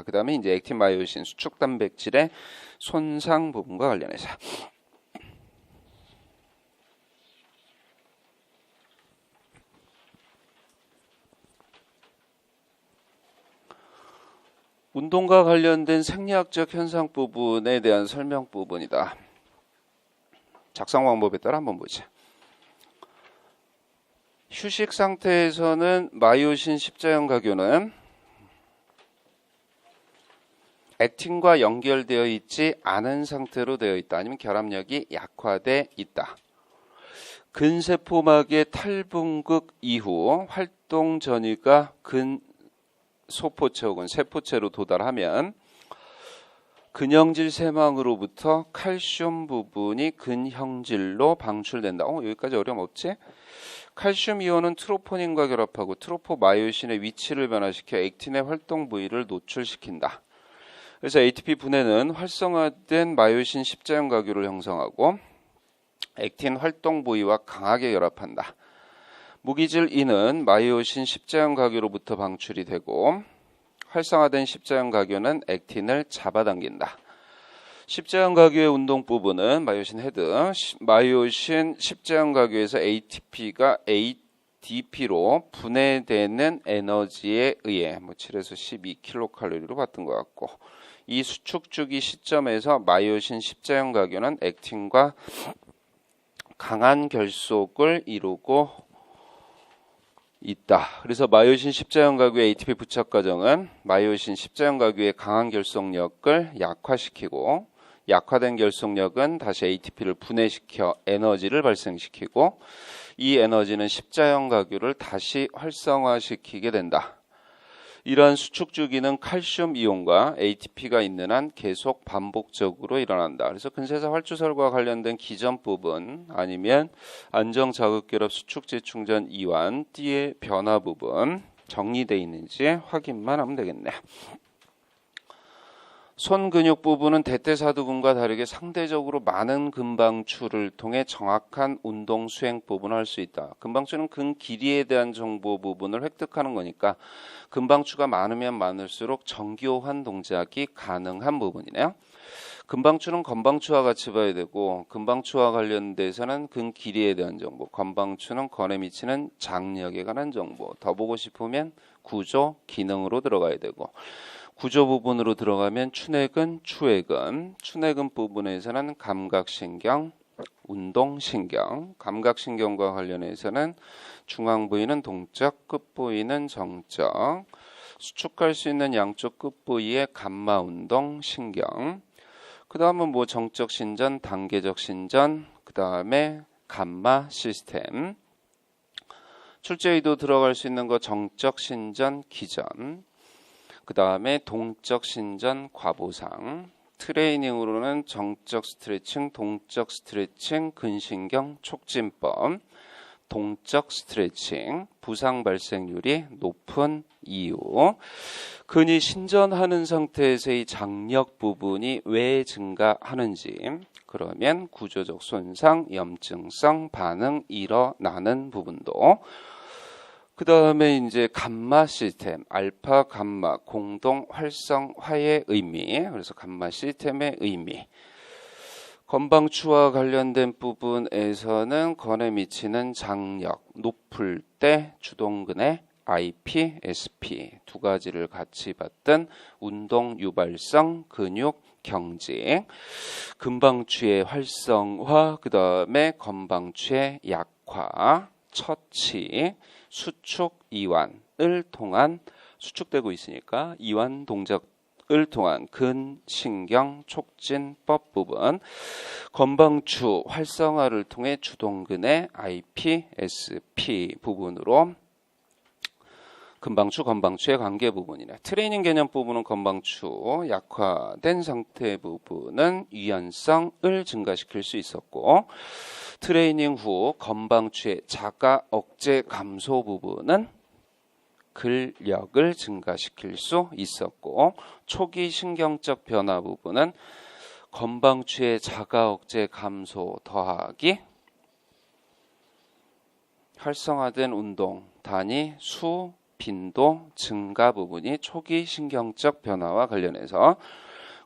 그 다음에 이제 액틴 마이오신 수축 단백질의 손상 부분과 관련해서. 운동과 관련된 생리학적 현상 부분에 대한 설명 부분이다. 작성 방법에 따라 한번 보자. 휴식 상태에서는 마이오신 십자형 가교는 액틴과 연결되어 있지 않은 상태로 되어 있다. 아니면 결합력이 약화돼 있다. 근세포막의 탈분극 이후 활동 전이가 근소포체 혹은 세포체로 도달하면 근형질 세망으로부터 칼슘 부분이 근형질로 방출된다. 여기까지 어려움 없지? 칼슘 이온은 트로포닌과 결합하고 트로포마이오신의 위치를 변화시켜 액틴의 활동 부위를 노출시킨다. 그래서 ATP 분해는 활성화된 마이오신 십자형 가교를 형성하고 액틴 활동 부위와 강하게 결합한다. 무기질 E는 마이오신 십자형 가교로부터 방출이 되고 활성화된 십자형 가교는 액틴을 잡아당긴다. 십자형 가교의 운동 부분은 마이오신 헤드, 마이오신 십자형 가교에서 ATP가 ADP로 분해되는 에너지에 의해 7에서 12kcal로 봤던 것 같고, 이 수축 주기 시점에서 마이오신 십자형 가교는 액틴과 강한 결속을 이루고 있다. 그래서 마이오신 십자형 가교의 ATP 부착 과정은 마이오신 십자형 가교의 강한 결속력을 약화시키고, 약화된 결속력은 다시 ATP를 분해시켜 에너지를 발생시키고, 이 에너지는 십자형 가교를 다시 활성화시키게 된다. 이러한 수축 주기는 칼슘 이온과 ATP가 있는 한 계속 반복적으로 일어난다. 그래서 근세사 활주설과 관련된 기전 부분 아니면 안정 자극 결합 수축 재충전 이완 D의 변화 부분 정리되어 있는지 확인만 하면 되겠네. 손 근육 부분은 대퇴사두근과 다르게 상대적으로 많은 근방추를 통해 정확한 운동 수행 부분을 할 수 있다. 근방추는 근 길이에 대한 정보 부분을 획득하는 거니까 근방추가 많으면 많을수록 정교한 동작이 가능한 부분이네요. 근방추는 건방추와 같이 봐야 되고, 근방추와 관련돼서는 근 길이에 대한 정보, 건방추는 건에 미치는 장력에 관한 정보, 더 보고 싶으면 구조, 기능으로 들어가야 되고 구조 부분으로 들어가면 추내근, 추외근, 추내근 부분에서는 감각신경, 운동신경, 감각신경과 관련해서는 중앙 부위는 동적, 끝 부위는 정적, 수축할 수 있는 양쪽 끝 부위의 감마운동신경, 그 다음은 뭐 정적 신전, 단계적 신전, 그 다음에 감마 시스템, 출제의도 들어갈 수 있는 거 정적 신전, 기전, 그 다음에 동적 신전, 과보상, 트레이닝으로는 정적 스트레칭, 동적 스트레칭, 근신경, 촉진법, 동적 스트레칭, 부상 발생률이 높은 이유, 근이 신전하는 상태에서의 장력 부분이 왜 증가하는지, 그러면 구조적 손상, 염증성 반응 일어나는 부분도, 그 다음에 이제 감마 시스템, 알파 감마 공동 활성화의 의미, 그래서 감마 시스템의 의미, 건방추와 관련된 부분에서는 건에 미치는 장력, 높을 때 주동근의 IP, SP 두 가지를 같이 봤던 운동 유발성 근육 경직, 금방추의 활성화, 그 다음에 건방추의 약화, 처치, 수축 이완을 통한 수축되고 있으니까 이완 동작을 통한 근신경 촉진법 부분, 건방추 활성화를 통해 주동근의 IP, SP 부분으로 금방추, 건방추의 관계 부분이네. 트레이닝 개념 부분은 건방추 약화된 상태 부분은 유연성을 증가시킬 수 있었고, 트레이닝 후 건방추의 자가 억제 감소 부분은 근력을 증가시킬 수 있었고, 초기 신경적 변화 부분은 건방추의 자가 억제 감소 더하기 활성화된 운동 단위 수 빈도 증가 부분이 초기 신경적 변화와 관련해서,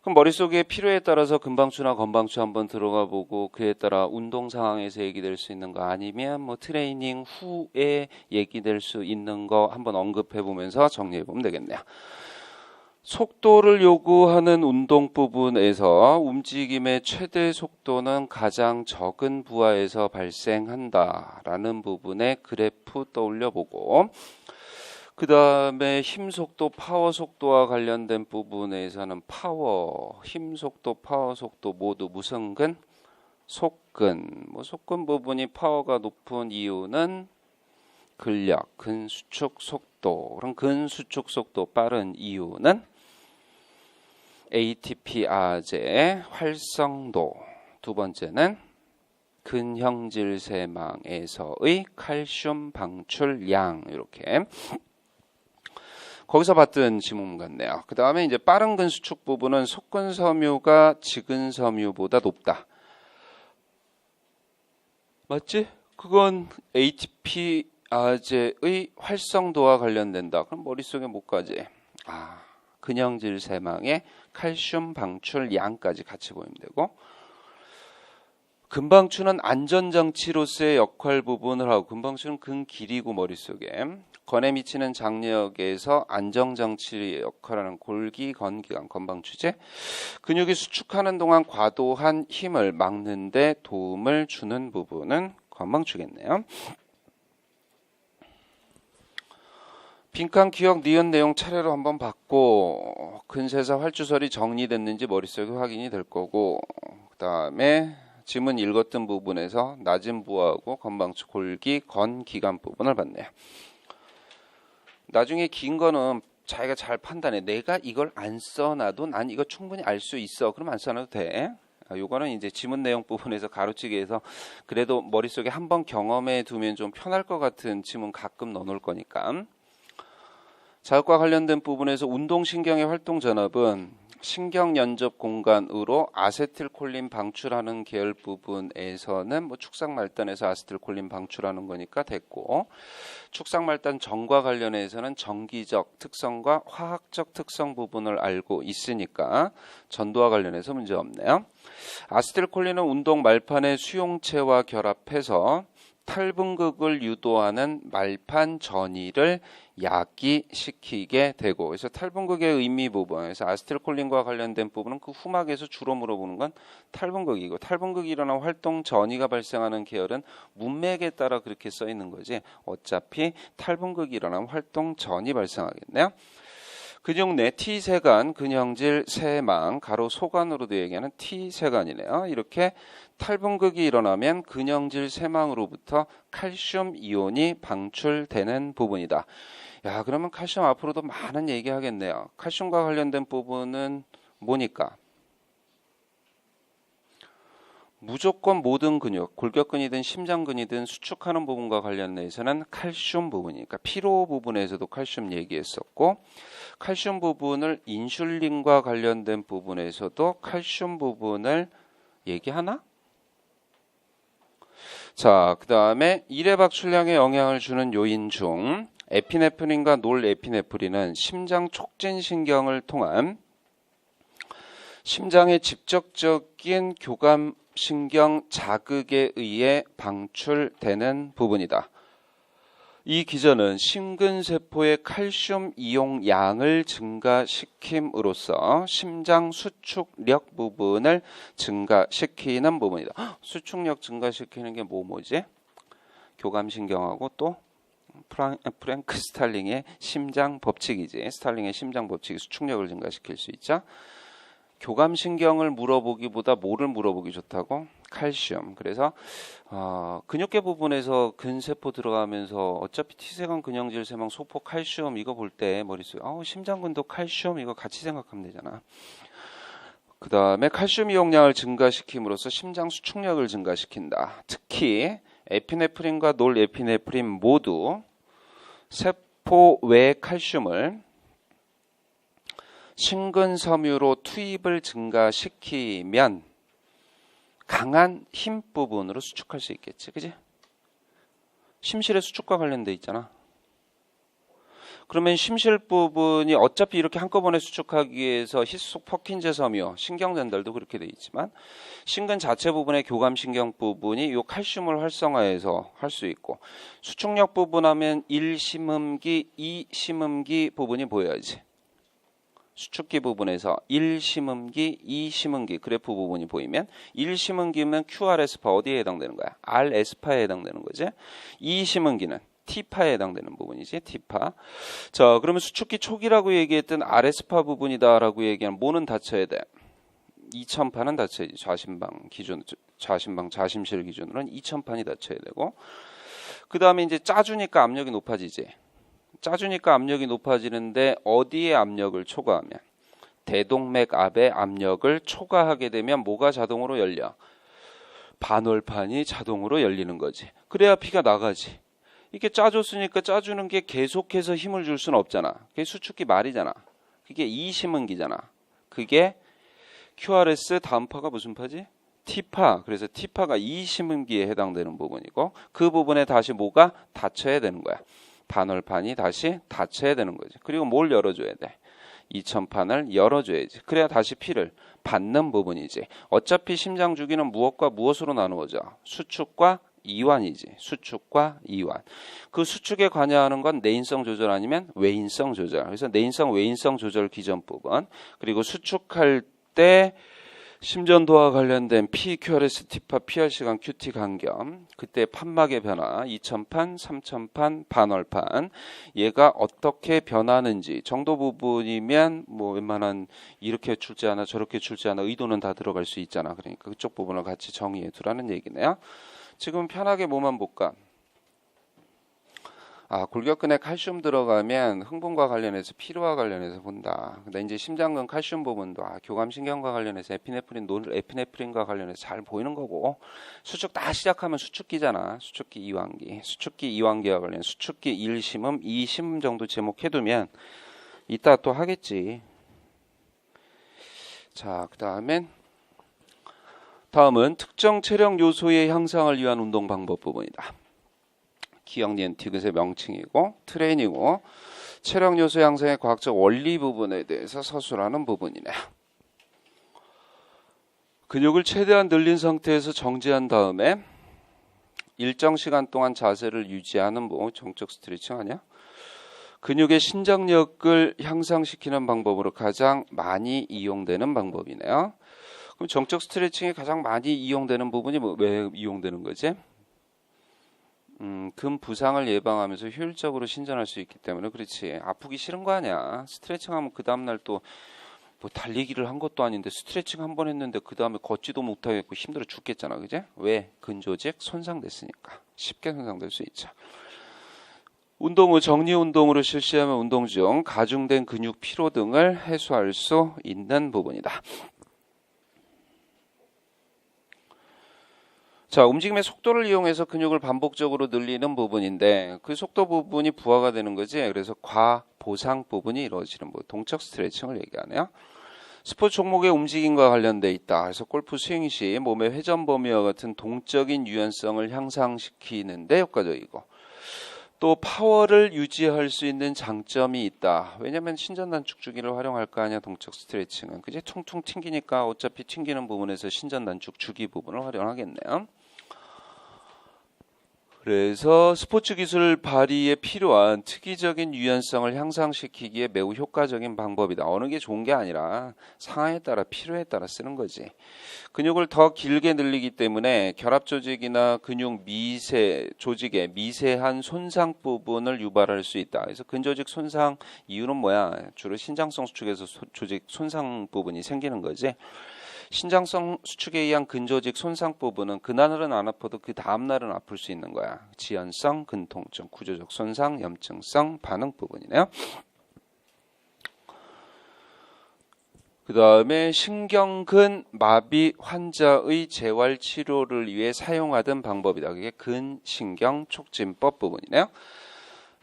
그럼 머릿속에 필요에 따라서 금방추나 건방추 한번 들어가 보고 그에 따라 운동 상황에서 얘기될 수 있는 거, 아니면 뭐 트레이닝 후에 얘기될 수 있는 거 한번 언급해 보면서 정리해 보면 되겠네요. 속도를 요구하는 운동 부분에서 움직임의 최대 속도는 가장 적은 부하에서 발생한다라는 부분에 그래프 떠올려 보고, 그 다음에 힘 속도, 파워 속도와 관련된 부분에서는 파워, 힘 속도, 파워 속도 모두 무슨 근? 속근. 뭐 속근 부분이 파워가 높은 이유는 근력, 근수축 속도. 그럼 근수축 속도 빠른 이유는 ATP아제 활성도. 두 번째는 근형질세망에서의 칼슘 방출량. 이렇게 거기서 봤던 지문 같네요. 그 다음에 이제 빠른 근수축 부분은 속근 섬유가 지근 섬유보다 높다. 맞지? 그건 ATP아제의 활성도와 관련된다. 그럼 머릿속에 뭐까지? 근형질세망의 칼슘 방출량까지 같이 보이면 되고, 금방추는 안전장치로서의 역할 부분을 하고, 금방추는 근 길이고 머릿속에 건에 미치는 장력에서 안정장치의 역할하는 골기, 건기관, 건방추제, 근육이 수축하는 동안 과도한 힘을 막는 데 도움을 주는 부분은 건방추겠네요. 빈칸 기억, 니은 내용 차례로 한번 봤고, 근세사 활주설이 정리됐는지 머릿속에 확인이 될 거고, 그 다음에 지문 읽었던 부분에서 낮은 부하고 건방추, 골기, 건기관 부분을 봤네요. 나중에 긴 거는 자기가 잘 판단해. 내가 이걸 안 써놔도 난 이거 충분히 알 수 있어. 그럼 안 써놔도 돼. 요거는 이제 지문 내용 부분에서 가로치기해서 그래도 머릿속에 한번 경험해 두면 좀 편할 것 같은 지문 가끔 넣어놓을 거니까. 자극과 관련된 부분에서 운동신경의 활동 전압은 신경연접 공간으로 아세틸콜린 방출하는 계열 부분에서는 뭐 축삭말단에서 아세틸콜린 방출하는 거니까 됐고, 축삭말단 전과 관련해서는 전기적 특성과 화학적 특성 부분을 알고 있으니까 전도와 관련해서 문제 없네요. 아세틸콜린은 운동 말판의 수용체와 결합해서 탈분극을 유도하는 말판 전이를 야기시키게 되고, 그래서 탈분극의 의미 부분에서 아세틸콜린과 관련된 부분은 그 후막에서 주로 물어보는 건 탈분극이고, 탈분극이 일어나는 활동 전이가 발생하는 계열은 문맥에 따라 그렇게 써 있는 거지, 어차피 탈분극이 일어나는 활동 전이 발생하겠네요. 근육 내 T세간, 근형질 세망, 가로 소관으로도 얘기하는 T세간이네요. 이렇게 탈분극이 일어나면 근형질 세망으로부터 칼슘 이온이 방출되는 부분이다. 야, 그러면 칼슘 앞으로도 많은 얘기하겠네요. 칼슘과 관련된 부분은 뭐니까? 무조건 모든 근육, 골격근이든 심장근이든 수축하는 부분과 관련해서는 칼슘 부분이니까 피로 부분에서도 칼슘 얘기했었고, 칼슘 부분을 인슐린과 관련된 부분에서도 칼슘 부분을 얘기하나? 자, 그 다음에 일회박출량에 영향을 주는 요인 중 에피네프린과 놀에피네프린은 심장 촉진신경을 통한 심장의 직접적인 교감신경 자극에 의해 방출되는 부분이다. 이 기전은 심근세포의 칼슘 이용량을 증가시킴으로써 심장 수축력 부분을 증가시키는 부분이다. 수축력 증가시키는 게 뭐지? 교감신경하고 또 프랭크 스탈링의 심장 법칙이지. 스탈링의 심장 법칙이 수축력을 증가시킬 수 있죠. 교감신경을 물어보기보다 뭐를 물어보기 좋다고? 칼슘. 그래서 근육계 부분에서 근세포 들어가면서 어차피 T세간, 근형질, 세망, 소포, 칼슘 이거 볼 때 머릿속에 심장근도 칼슘 이거 같이 생각하면 되잖아. 그 다음에 칼슘 이용량을 증가시킴으로써 심장 수축력을 증가시킨다. 특히 에피네프린과 놀에피네프린 모두 세포 외 칼슘을 심근섬유로 투입을 증가시키면 강한 힘 부분으로 수축할 수 있겠지, 그지? 심실의 수축과 관련돼 있잖아. 그러면 심실 부분이 어차피 이렇게 한꺼번에 수축하기 위해서 히스속 퍼킨제 섬유, 신경 전달도 그렇게 돼 있지만 심근 자체 부분의 교감신경 부분이 이 칼슘을 활성화해서 할 수 있고, 수축력 부분 하면 1심음기, 2심음기 부분이 보여야지. 수축기 부분에서 1심음기, 2심음기 그래프 부분이 보이면 1심음기면 QRS파 어디에 해당되는 거야? RS파에 해당되는 거지. 2심음기는 T파에 해당되는 부분이지. T파. 자, 그러면 수축기 초기라고 얘기했던 RS파 부분이다라고 얘기하면 뭐는 닫혀야 돼? 2000파는 닫혀야지. 좌심방 기준, 좌심실 기준으로는 2000판이 닫혀야 되고, 그 다음에 이제 짜주니까 압력이 높아지지. 짜주니까 압력이 높아지는데 어디에 압력을 초과하면? 대동맥 앞에 압력을 초과하게 되면 뭐가 자동으로 열려? 반월판이 자동으로 열리는 거지. 그래야 피가 나가지. 이게 짜줬으니까 짜주는 게 계속해서 힘을 줄 수는 없잖아. 그게 수축기 말이잖아. 그게 이심음기잖아. 그게 QRS 다음 파가 무슨 파지? T파. 그래서 T파가 이심음기에 해당되는 부분이고, 그 부분에 다시 뭐가 닫혀야 되는 거야. 반월판이 다시 닫혀야 되는 거지. 그리고 뭘 열어줘야 돼? 2000판을 열어줘야지. 그래야 다시 피를 받는 부분이지. 어차피 심장 주기는 무엇과 무엇으로 나누어져? 수축과 이완이지. 수축과 이완. 그 수축에 관여하는 건 내인성 조절 아니면 외인성 조절. 그래서 내인성, 외인성 조절 기전 부분. 그리고 수축할 때 심전도와 관련된 PQRS, T파, PR 시간, QT 간격, 그때 판막의 변화, 2000판, 3000판, 반월판, 얘가 어떻게 변하는지 정도 부분이면 뭐 웬만한 이렇게 줄지 않아 저렇게 줄지 않아 의도는 다 들어갈 수 있잖아. 그러니까 그쪽 부분을 같이 정의해 두라는 얘기네요. 지금 편하게 뭐만 볼까? 골격근에 칼슘 들어가면 흥분과 관련해서 피로와 관련해서 본다. 근데 이제 심장근 칼슘 부분도 교감신경과 관련해서 에피네프린, 놀에피네프린과 관련해서 잘 보이는 거고, 수축 다 시작하면 수축기잖아. 수축기 이완기. 수축기 이완기와 관련 수축기 1심음, 2심음 정도 제목해두면 이따 또 하겠지. 자, 다음은 특정 체력 요소의 향상을 위한 운동 방법 부분이다. 기억 니은 티귿의 명칭이고 트레이닝이고 체력 요소 향상의 과학적 원리 부분에 대해서 서술하는 부분이네. 근육을 최대한 늘린 상태에서 정지한 다음에 일정 시간 동안 자세를 유지하는 뭐 정적 스트레칭 아니야? 근육의 신장력을 향상시키는 방법으로 가장 많이 이용되는 방법이네요. 그럼 정적 스트레칭이 가장 많이 이용되는 부분이 왜 이용되는 거지? 근 부상을 예방하면서 효율적으로 신전할 수 있기 때문에 그렇지. 아프기 싫은 거 아니야. 스트레칭하면 그 다음날 또 뭐 달리기를 한 것도 아닌데 스트레칭 한 번 했는데 그 다음에 걷지도 못하겠고 힘들어 죽겠잖아. 그제? 왜? 근조직 손상됐으니까. 쉽게 손상될 수 있죠. 운동 후 정리 운동으로 실시하면 운동 중 가중된 근육 피로 등을 해소할 수 있는 부분이다. 자, 움직임의 속도를 이용해서 근육을 반복적으로 늘리는 부분인데 그 속도 부분이 부하가 되는 거지. 그래서 과보상 부분이 이루어지는 동적 스트레칭을 얘기하네요. 스포츠 종목의 움직임과 관련돼 있다. 그래서 골프 스윙 시 몸의 회전 범위와 같은 동적인 유연성을 향상시키는데 효과적이고 또 파워를 유지할 수 있는 장점이 있다. 왜냐하면 신전단축 주기를 활용할 거 아니야. 동적 스트레칭은 그지? 퉁퉁 튕기니까 어차피 튕기는 부분에서 신전단축 주기 부분을 활용하겠네요. 그래서 스포츠 기술 발휘에 필요한 특이적인 유연성을 향상시키기에 매우 효과적인 방법이다. 어느 게 좋은 게 아니라 상황에 따라 필요에 따라 쓰는 거지. 근육을 더 길게 늘리기 때문에 결합 조직이나 근육 조직의 미세한 손상 부분을 유발할 수 있다. 그래서 근조직 손상 이유는 뭐야? 주로 신장성 수축에서 조직 손상 부분이 생기는 거지. 신장성 수축에 의한 근조직 손상 부분은 그날은 안 아파도 그 다음날은 아플 수 있는 거야. 지연성, 근통증, 구조적 손상, 염증성 반응 부분이네요. 그 다음에 신경근 마비 환자의 재활 치료를 위해 사용하던 방법이다. 그게 근신경 촉진법 부분이네요.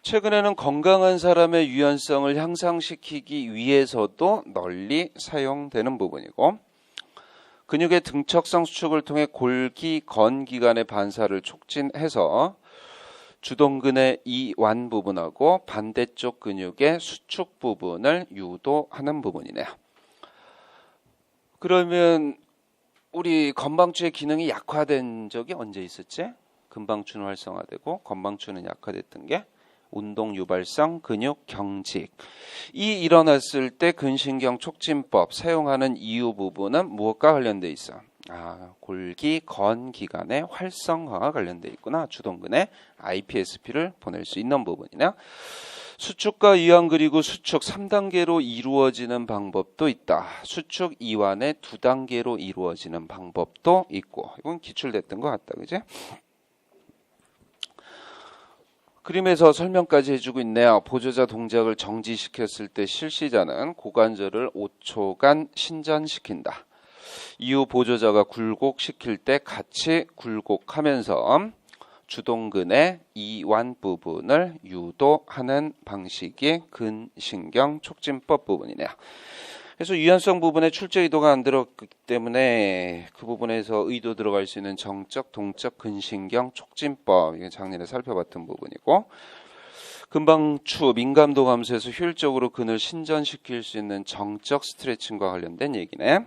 최근에는 건강한 사람의 유연성을 향상시키기 위해서도 널리 사용되는 부분이고 근육의 등척성 수축을 통해 골기, 건기관의 반사를 촉진해서 주동근의 이완 부분하고 반대쪽 근육의 수축 부분을 유도하는 부분이네요. 그러면 우리 건방추의 기능이 약화된 적이 언제 있었지? 근방추는 활성화되고 건방추는 약화됐던 게 운동 유발성 근육 경직이 일어났을 때 근신경 촉진법 사용하는 이유 부분은 무엇과 관련돼 있어? 골기 건기관의 활성화가 관련돼 있구나. 주동근에 IPSP를 보낼 수 있는 부분이냐. 수축과 이완 그리고 수축 3단계로 이루어지는 방법도 있다. 수축 이완의 2단계로 이루어지는 방법도 있고 이건 기출됐던 것 같다. 그지? 그림에서 설명까지 해주고 있네요. 보조자 동작을 정지시켰을 때 실시자는 고관절을 5초간 신전시킨다. 이후 보조자가 굴곡시킬 때 같이 굴곡하면서 주동근의 이완 부분을 유도하는 방식이 근신경 촉진법 부분이네요. 그래서 유연성 부분에 출제 의도가 안 들었기 때문에 그 부분에서 의도 들어갈 수 있는 정적, 동적, 근신경 촉진법 이게 작년에 살펴봤던 부분이고 근방추 민감도 감소해서 효율적으로 근을 신전시킬 수 있는 정적 스트레칭과 관련된 얘기네.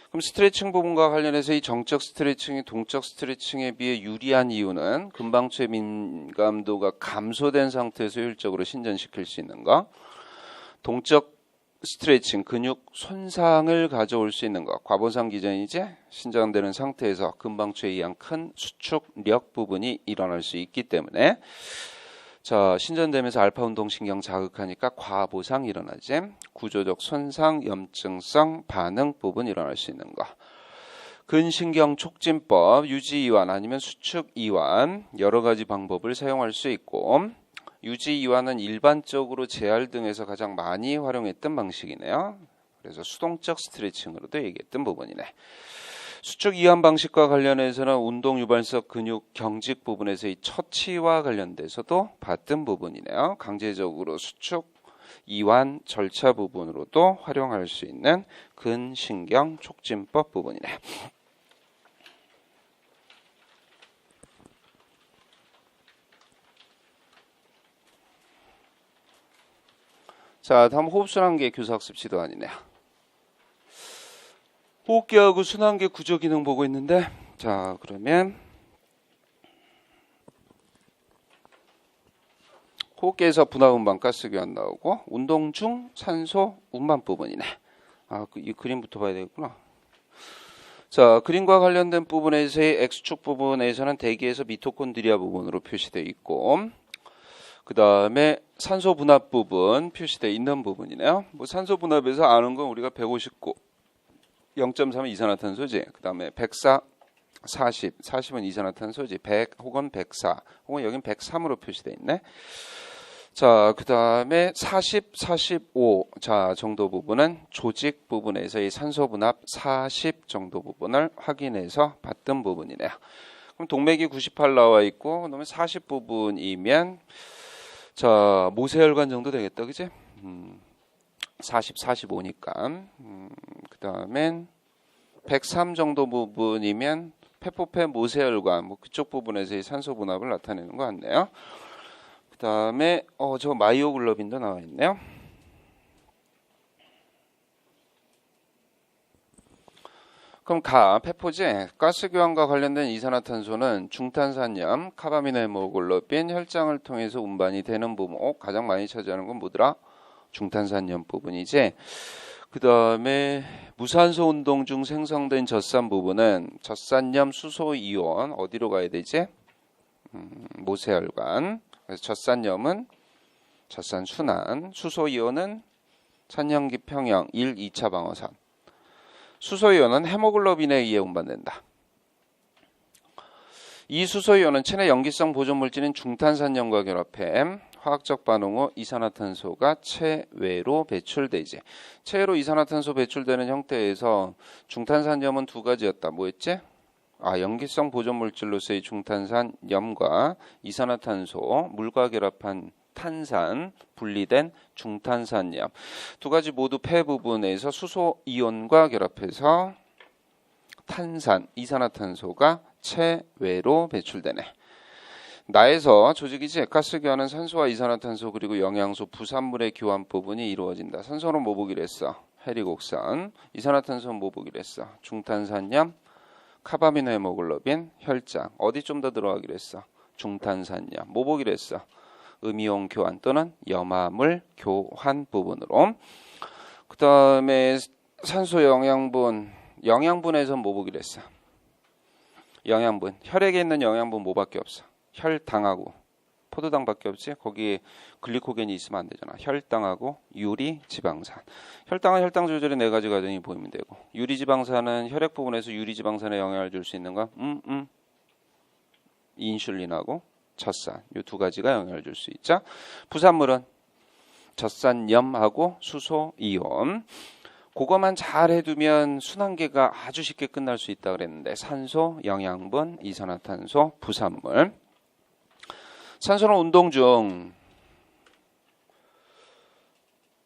그럼 스트레칭 부분과 관련해서 이 정적 스트레칭이 동적 스트레칭에 비해 유리한 이유는 근방추의 민감도가 감소된 상태에서 효율적으로 신전시킬 수 있는 거. 동적 스트레칭, 근육 손상을 가져올 수 있는 것. 과보상 기전이지 신장되는 상태에서 근방추에 의한 큰 수축력 부분이 일어날 수 있기 때문에 자 신전되면서 알파 운동신경 자극하니까 과보상 일어나지. 구조적 손상, 염증성 반응 부분 일어날 수 있는 것. 근신경 촉진법, 유지 이완 아니면 수축 이완 여러 가지 방법을 사용할 수 있고 유지 이완은 일반적으로 재활 등에서 가장 많이 활용했던 방식이네요. 그래서 수동적 스트레칭으로도 얘기했던 부분이네. 수축 이완 방식과 관련해서는 운동 유발성 근육 경직 부분에서의 처치와 관련돼서도 봤던 부분이네요. 강제적으로 수축 이완 절차 부분으로도 활용할 수 있는 근신경 촉진법 부분이네. 자, 다음 호흡순환계 교사학습 지도안이네요. 호흡기하고 순환계 구조기능 보고 있는데 자 그러면 호흡기에서 분화 운반 가스 교환 나오고 운동 중 산소 운반 부분이네. 이 그림부터 봐야 되겠구나. 자, 그림과 관련된 부분에서의 X축 부분에서는 대기에서 미토콘드리아 부분으로 표시되어 있고, 그 다음에 산소 분압 부분 표시되어 있는 부분이네요. 뭐 산소 분압에서 아는 건 우리가 159, 0.3은 이산화탄소지. 그 다음에 104, 40, 40은 이산화탄소지. 100 혹은 104 혹은 여긴 103으로 표시되어 있네. 자, 그 다음에 40, 45 자 정도 부분은 조직 부분에서의 산소 분압 40 정도 부분을 확인해서 봤던 부분이네요. 그럼 동맥이 98 나와 있고, 그다음에 40 부분이면 자 모세혈관 정도 되겠다, 그지? 40, 45니까. 그 다음엔 103 정도 부분이면 폐포폐 모세혈관, 뭐 그쪽 부분에서의 산소 분압을 나타내는 것 같네요. 그 다음에 저 마이오글로빈도 나와 있네요. 그럼 폐포제 가스 교환과 관련된 이산화탄소는 중탄산염, 카바미노 헤모글로빈, 혈장을 통해서 운반이 되는 부분. 가장 많이 차지하는 건 뭐더라? 중탄산염 부분이지. 그 다음에 무산소 운동 중 생성된 젖산 부분은 젖산염 수소 이온 어디로 가야 되지? 모세혈관. 그래서 젖산염은 젖산 순환, 수소 이온은 산염기 평형 1, 2차 방어산. 수소 이온은 헤모글로빈에 의해 운반된다. 이 수소 이온은 체내 염기성 보존 물질인 중탄산염과 결합해 화학적 반응 후 이산화탄소가 체외로 배출되지. 체외로 이산화탄소 배출되는 형태에서 중탄산염은 두 가지였다. 뭐였지? 염기성 보존 물질로서의 중탄산염과 이산화탄소, 물과 결합한 탄산, 분리된 중탄산염. 두 가지 모두 폐 부분에서 수소 이온과 결합해서 탄산, 이산화탄소가 체외로 배출되네. 나에서 조직이지 가스 교환은 산소와 이산화탄소 그리고 영양소, 부산물의 교환 부분이 이루어진다. 산소는 뭐 보기로 했어? 해리곡산. 이산화탄소는 뭐 보기로 했어? 중탄산염, 카바미노 헤모글로빈, 혈장. 어디 좀 더 들어가기로 했어? 중탄산염. 뭐 보기로 했어? 음이온 교환 또는 염화물 교환 부분으로. 그 다음에 산소 영양분에서 뭐 보기로 했어? 영양분. 혈액에 있는 영양분 뭐밖에 없어? 혈당하고 포도당밖에 없지. 거기에 글리코겐이 있으면 안 되잖아. 혈당하고 유리 지방산. 혈당은 혈당 조절의 네 가지 과정이 보이면 되고, 유리 지방산은 혈액 부분에서 유리 지방산에 영향을 줄 수 있는 거 인슐린하고 젖산. 이 두 가지가 영향을 줄 수 있죠. 부산물은 젖산염하고 수소 이온. 그거만 잘 해두면 순환계가 아주 쉽게 끝날 수 있다 그랬는데, 산소, 영양분, 이산화탄소, 부산물. 산소는 운동 중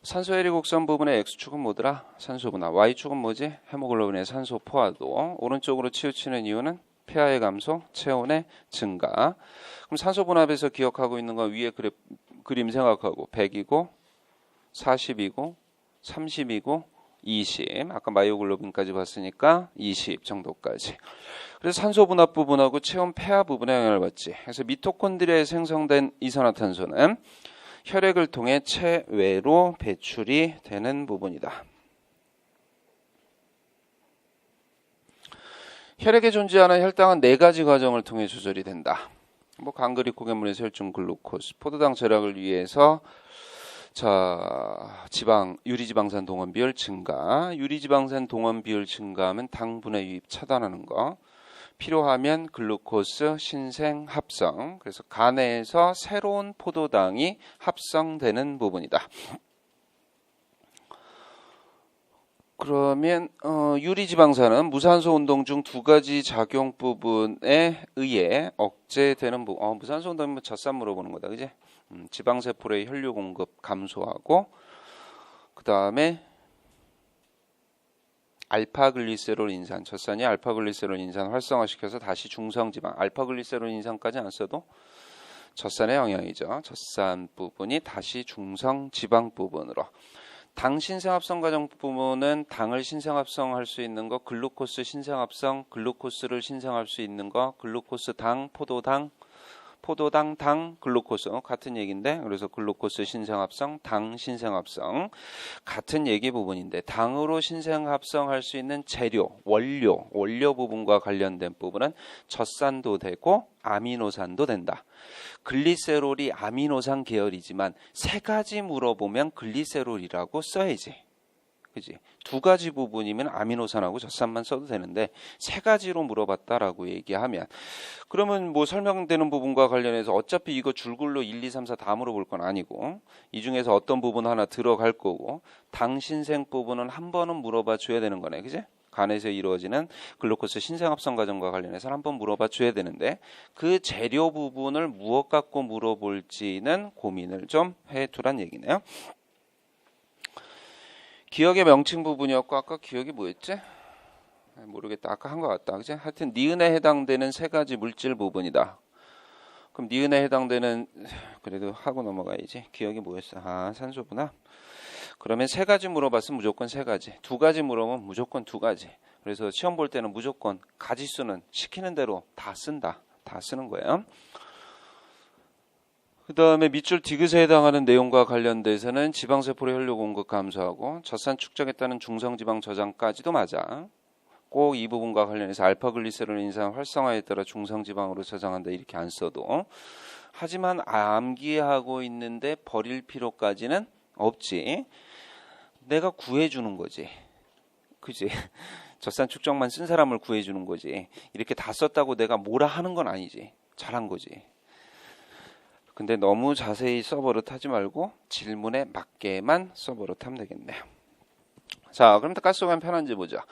산소 해리곡선 부분의 X축은 뭐더라? 산소 분화. Y축은 뭐지? 헤모글로빈의 산소 포화도. 오른쪽으로 치우치는 이유는 폐하의 감소, 체온의 증가. 그럼 산소 분압에서 기억하고 있는 건 위에 그림 생각하고 100이고 40이고 30이고 20. 아까 마이오글로빈까지 봤으니까 20 정도까지. 그래서 산소 분압 부분하고 체온 폐하 부분에 영향을 받지. 그래서 미토콘드리아에 생성된 이산화탄소는 혈액을 통해 체외로 배출이 되는 부분이다. 혈액에 존재하는 혈당은 네 가지 과정을 통해 조절이 된다. 간글리코겐분해서 혈중 글루코스, 포도당 절약을 위해서 유리지방산 동원 비율 증가. 유리지방산 동원 비율 증가하면 당분해 유입 차단하는 거. 필요하면 글루코스 신생 합성. 그래서 간에서 새로운 포도당이 합성되는 부분이다. 그러면 유리지방산은 무산소 운동 중 두 가지 작용 부분에 의해 억제되는 부분. 무산소 운동이면 젖산 물어보는 거다, 그지? 지방세포의 혈류 공급 감소하고, 그 다음에 알파글리세롤 인산, 젖산이 알파글리세롤 인산 활성화시켜서 다시 중성지방, 알파글리세롤 인산까지 안 써도 젖산의 영향이죠. 젖산 부분이 다시 중성지방 부분으로. 당 신생합성 과정 부분은 당을 신생합성할 수 있는 거, 글루코스 신생합성, 글루코스를 신생할 수 있는 거, 글루코스 당, 포도당 포도당, 당, 글루코스 같은 얘기인데 그래서 글루코스 신생합성, 당 신생합성 같은 얘기 부분인데 당으로 신생합성할 수 있는 재료, 원료 부분과 관련된 부분은 젖산도 되고 아미노산도 된다. 글리세롤이 아미노산 계열이지만 세 가지 물어보면 글리세롤이라고 써야지. 그지? 두 가지 부분이면 아미노산하고 젖산만 써도 되는데 세 가지로 물어봤다라고 얘기하면 그러면 뭐 설명되는 부분과 관련해서 어차피 이거 줄글로 1, 2, 3, 4 다 물어볼 건 아니고 이 중에서 어떤 부분 하나 들어갈 거고 당 신생 부분은 한 번은 물어봐 줘야 되는 거네. 그지? 간에서 이루어지는 글루코스 신생합성 과정과 관련해서 한번 물어봐 줘야 되는데 그 재료 부분을 무엇 갖고 물어볼지는 고민을 좀 해두란 얘기네요. 기억의 명칭 부분이었고 아까 기억이 뭐였지? 모르겠다. 아까 한 것 같다. 그치? 하여튼 니은에 해당되는 세 가지 물질 부분이다. 그럼 니은에 해당되는 그래도 하고 넘어가야지. 기억이 뭐였어? 아, 산소구나. 그러면 세 가지 물어봤으면 무조건 세 가지. 두 가지 물어보면 무조건 두 가지. 그래서 시험 볼 때는 무조건 가지수는 시키는 대로 다 쓴다. 다 쓰는 거예요. 그 다음에 밑줄 디귿에 해당하는 내용과 관련돼서는 지방세포의 혈류 공급 감소하고 젖산 축적에 따른 중성지방 저장까지도 맞아. 꼭 이 부분과 관련해서 알파글리세롤 인산 활성화에 따라 중성지방으로 저장한다 이렇게 안 써도. 하지만 암기하고 있는데 버릴 필요까지는 없지. 내가 구해주는 거지. 그지? 젖산 축적만 쓴 사람을 구해주는 거지. 이렇게 다 썼다고 내가 뭐라 하는 건 아니지. 잘한 거지. 근데 너무 자세히 써버릇하지 말고 질문에 맞게만 써버릇하면 되겠네요. 자, 그럼 가스오면 편한지 보자.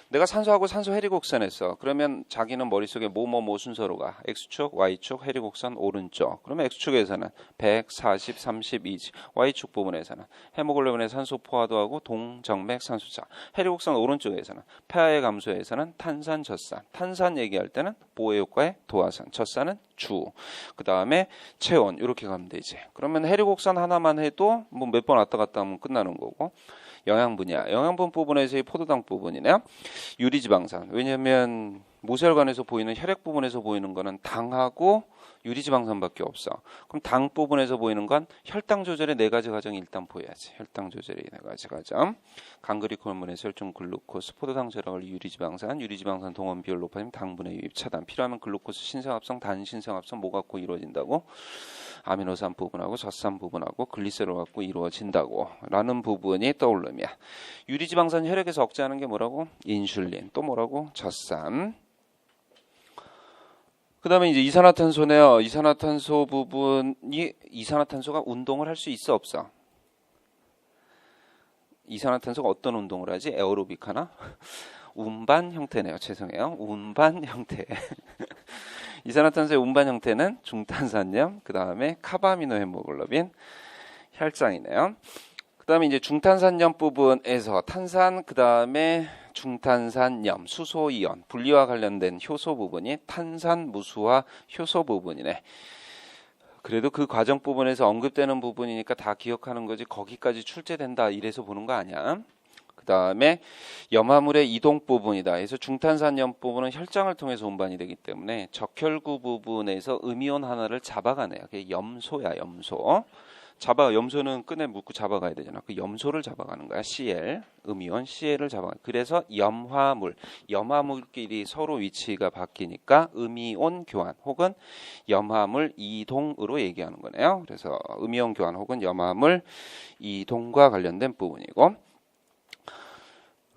내가 산소하고 산소 해리곡선 했어. 그러면 자기는 머릿속에 뭐 순서로 가. X축, Y축, 해리곡선 오른쪽. 그러면 X축에서는 100, 40, 30, 20. Y축 부분에서는 헤모글로빈의 산소 포화도하고 동정맥 산소차. 해리곡선 오른쪽에서는 폐하의 감소에서는 탄산, 젖산. 탄산 얘기할 때는 보호 효과의 도화산. 젖산은 주. 그 다음에 체온. 이렇게 가면 되지. 그러면 해리곡선 하나만 해도 뭐 몇 번 왔다 갔다 하면 끝나는 거고. 영양분이야. 영양분 부분에서의 포도당 부분이네요. 유리지방산. 왜냐하면 모세혈관에서 보이는 혈액 부분에서 보이는 거는 당하고 유리지방산밖에 없어. 그럼 당 부분에서 보이는 건 혈당 조절의 네 가지 과정이 일단 보여야지. 혈당 조절의 네 가지 과정. 간그리콜문에서 혈중 글루코스, 포도당 저항을 유리지방산, 유리지방산 동원 비율 높아지면 당분의 유입 차단. 필요하면 글루코스 신생합성, 단 신생합성 뭐 갖고 이루어진다고? 아미노산 부분하고 젖산 부분하고 글리세롤 갖고 이루어진다고 라는 부분이 떠오르면 유리지방산 혈액에서 억제하는 게 뭐라고? 인슐린. 또 뭐라고? 젖산. 그 다음에 이제 이산화탄소네요. 이산화탄소 부분이 이산화탄소가 운동을 할 수 있어 없어? 이산화탄소가 어떤 운동을 하지? 에어로빅 하나? 운반 형태네요. 죄송해요. 운반 형태. 이산화탄소의 운반 형태는 중탄산염, 그 다음에 카바미노 헤모글로빈, 혈장이네요. 그 다음에 이제 중탄산염 부분에서 탄산, 그 다음에 중탄산염, 수소이온, 분리와 관련된 효소 부분이 탄산 무수화 효소 부분이네. 그래도 그 과정 부분에서 언급되는 부분이니까 다 기억하는 거지 거기까지 출제된다 이래서 보는 거 아니야. 그 다음에 염화물의 이동 부분이다. 그래서 중탄산염 부분은 혈장을 통해서 운반이 되기 때문에 적혈구 부분에서 음이온 하나를 잡아가네요. 그게 염소야, 염소. 염소는 끈에 묶고 잡아가야 되잖아. 그 염소를 잡아가는 거야. Cl, 음이온 Cl을 잡아가. 그래서 염화물끼리 서로 위치가 바뀌니까 음이온 교환 혹은 염화물 이동으로 얘기하는 거네요. 그래서 음이온 교환 혹은 염화물 이동과 관련된 부분이고.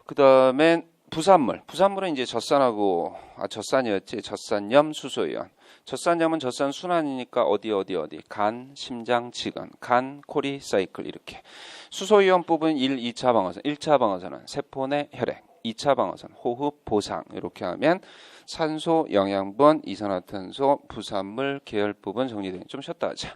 그 다음에 부산물은 이제 젖산이었지. 젖산염, 수소이온. 젖산염은 젖산 순환이니까 어디 간, 심장, 지근, 간, 코리, 사이클 이렇게. 수소이온 부분 1, 2차 방어선. 1차 방어선은 세포 내 혈액, 2차 방어선 호흡, 보상 이렇게 하면 산소, 영양분, 이산화탄소, 부산물, 계열 부분 정리되니 좀 쉬었다 하자.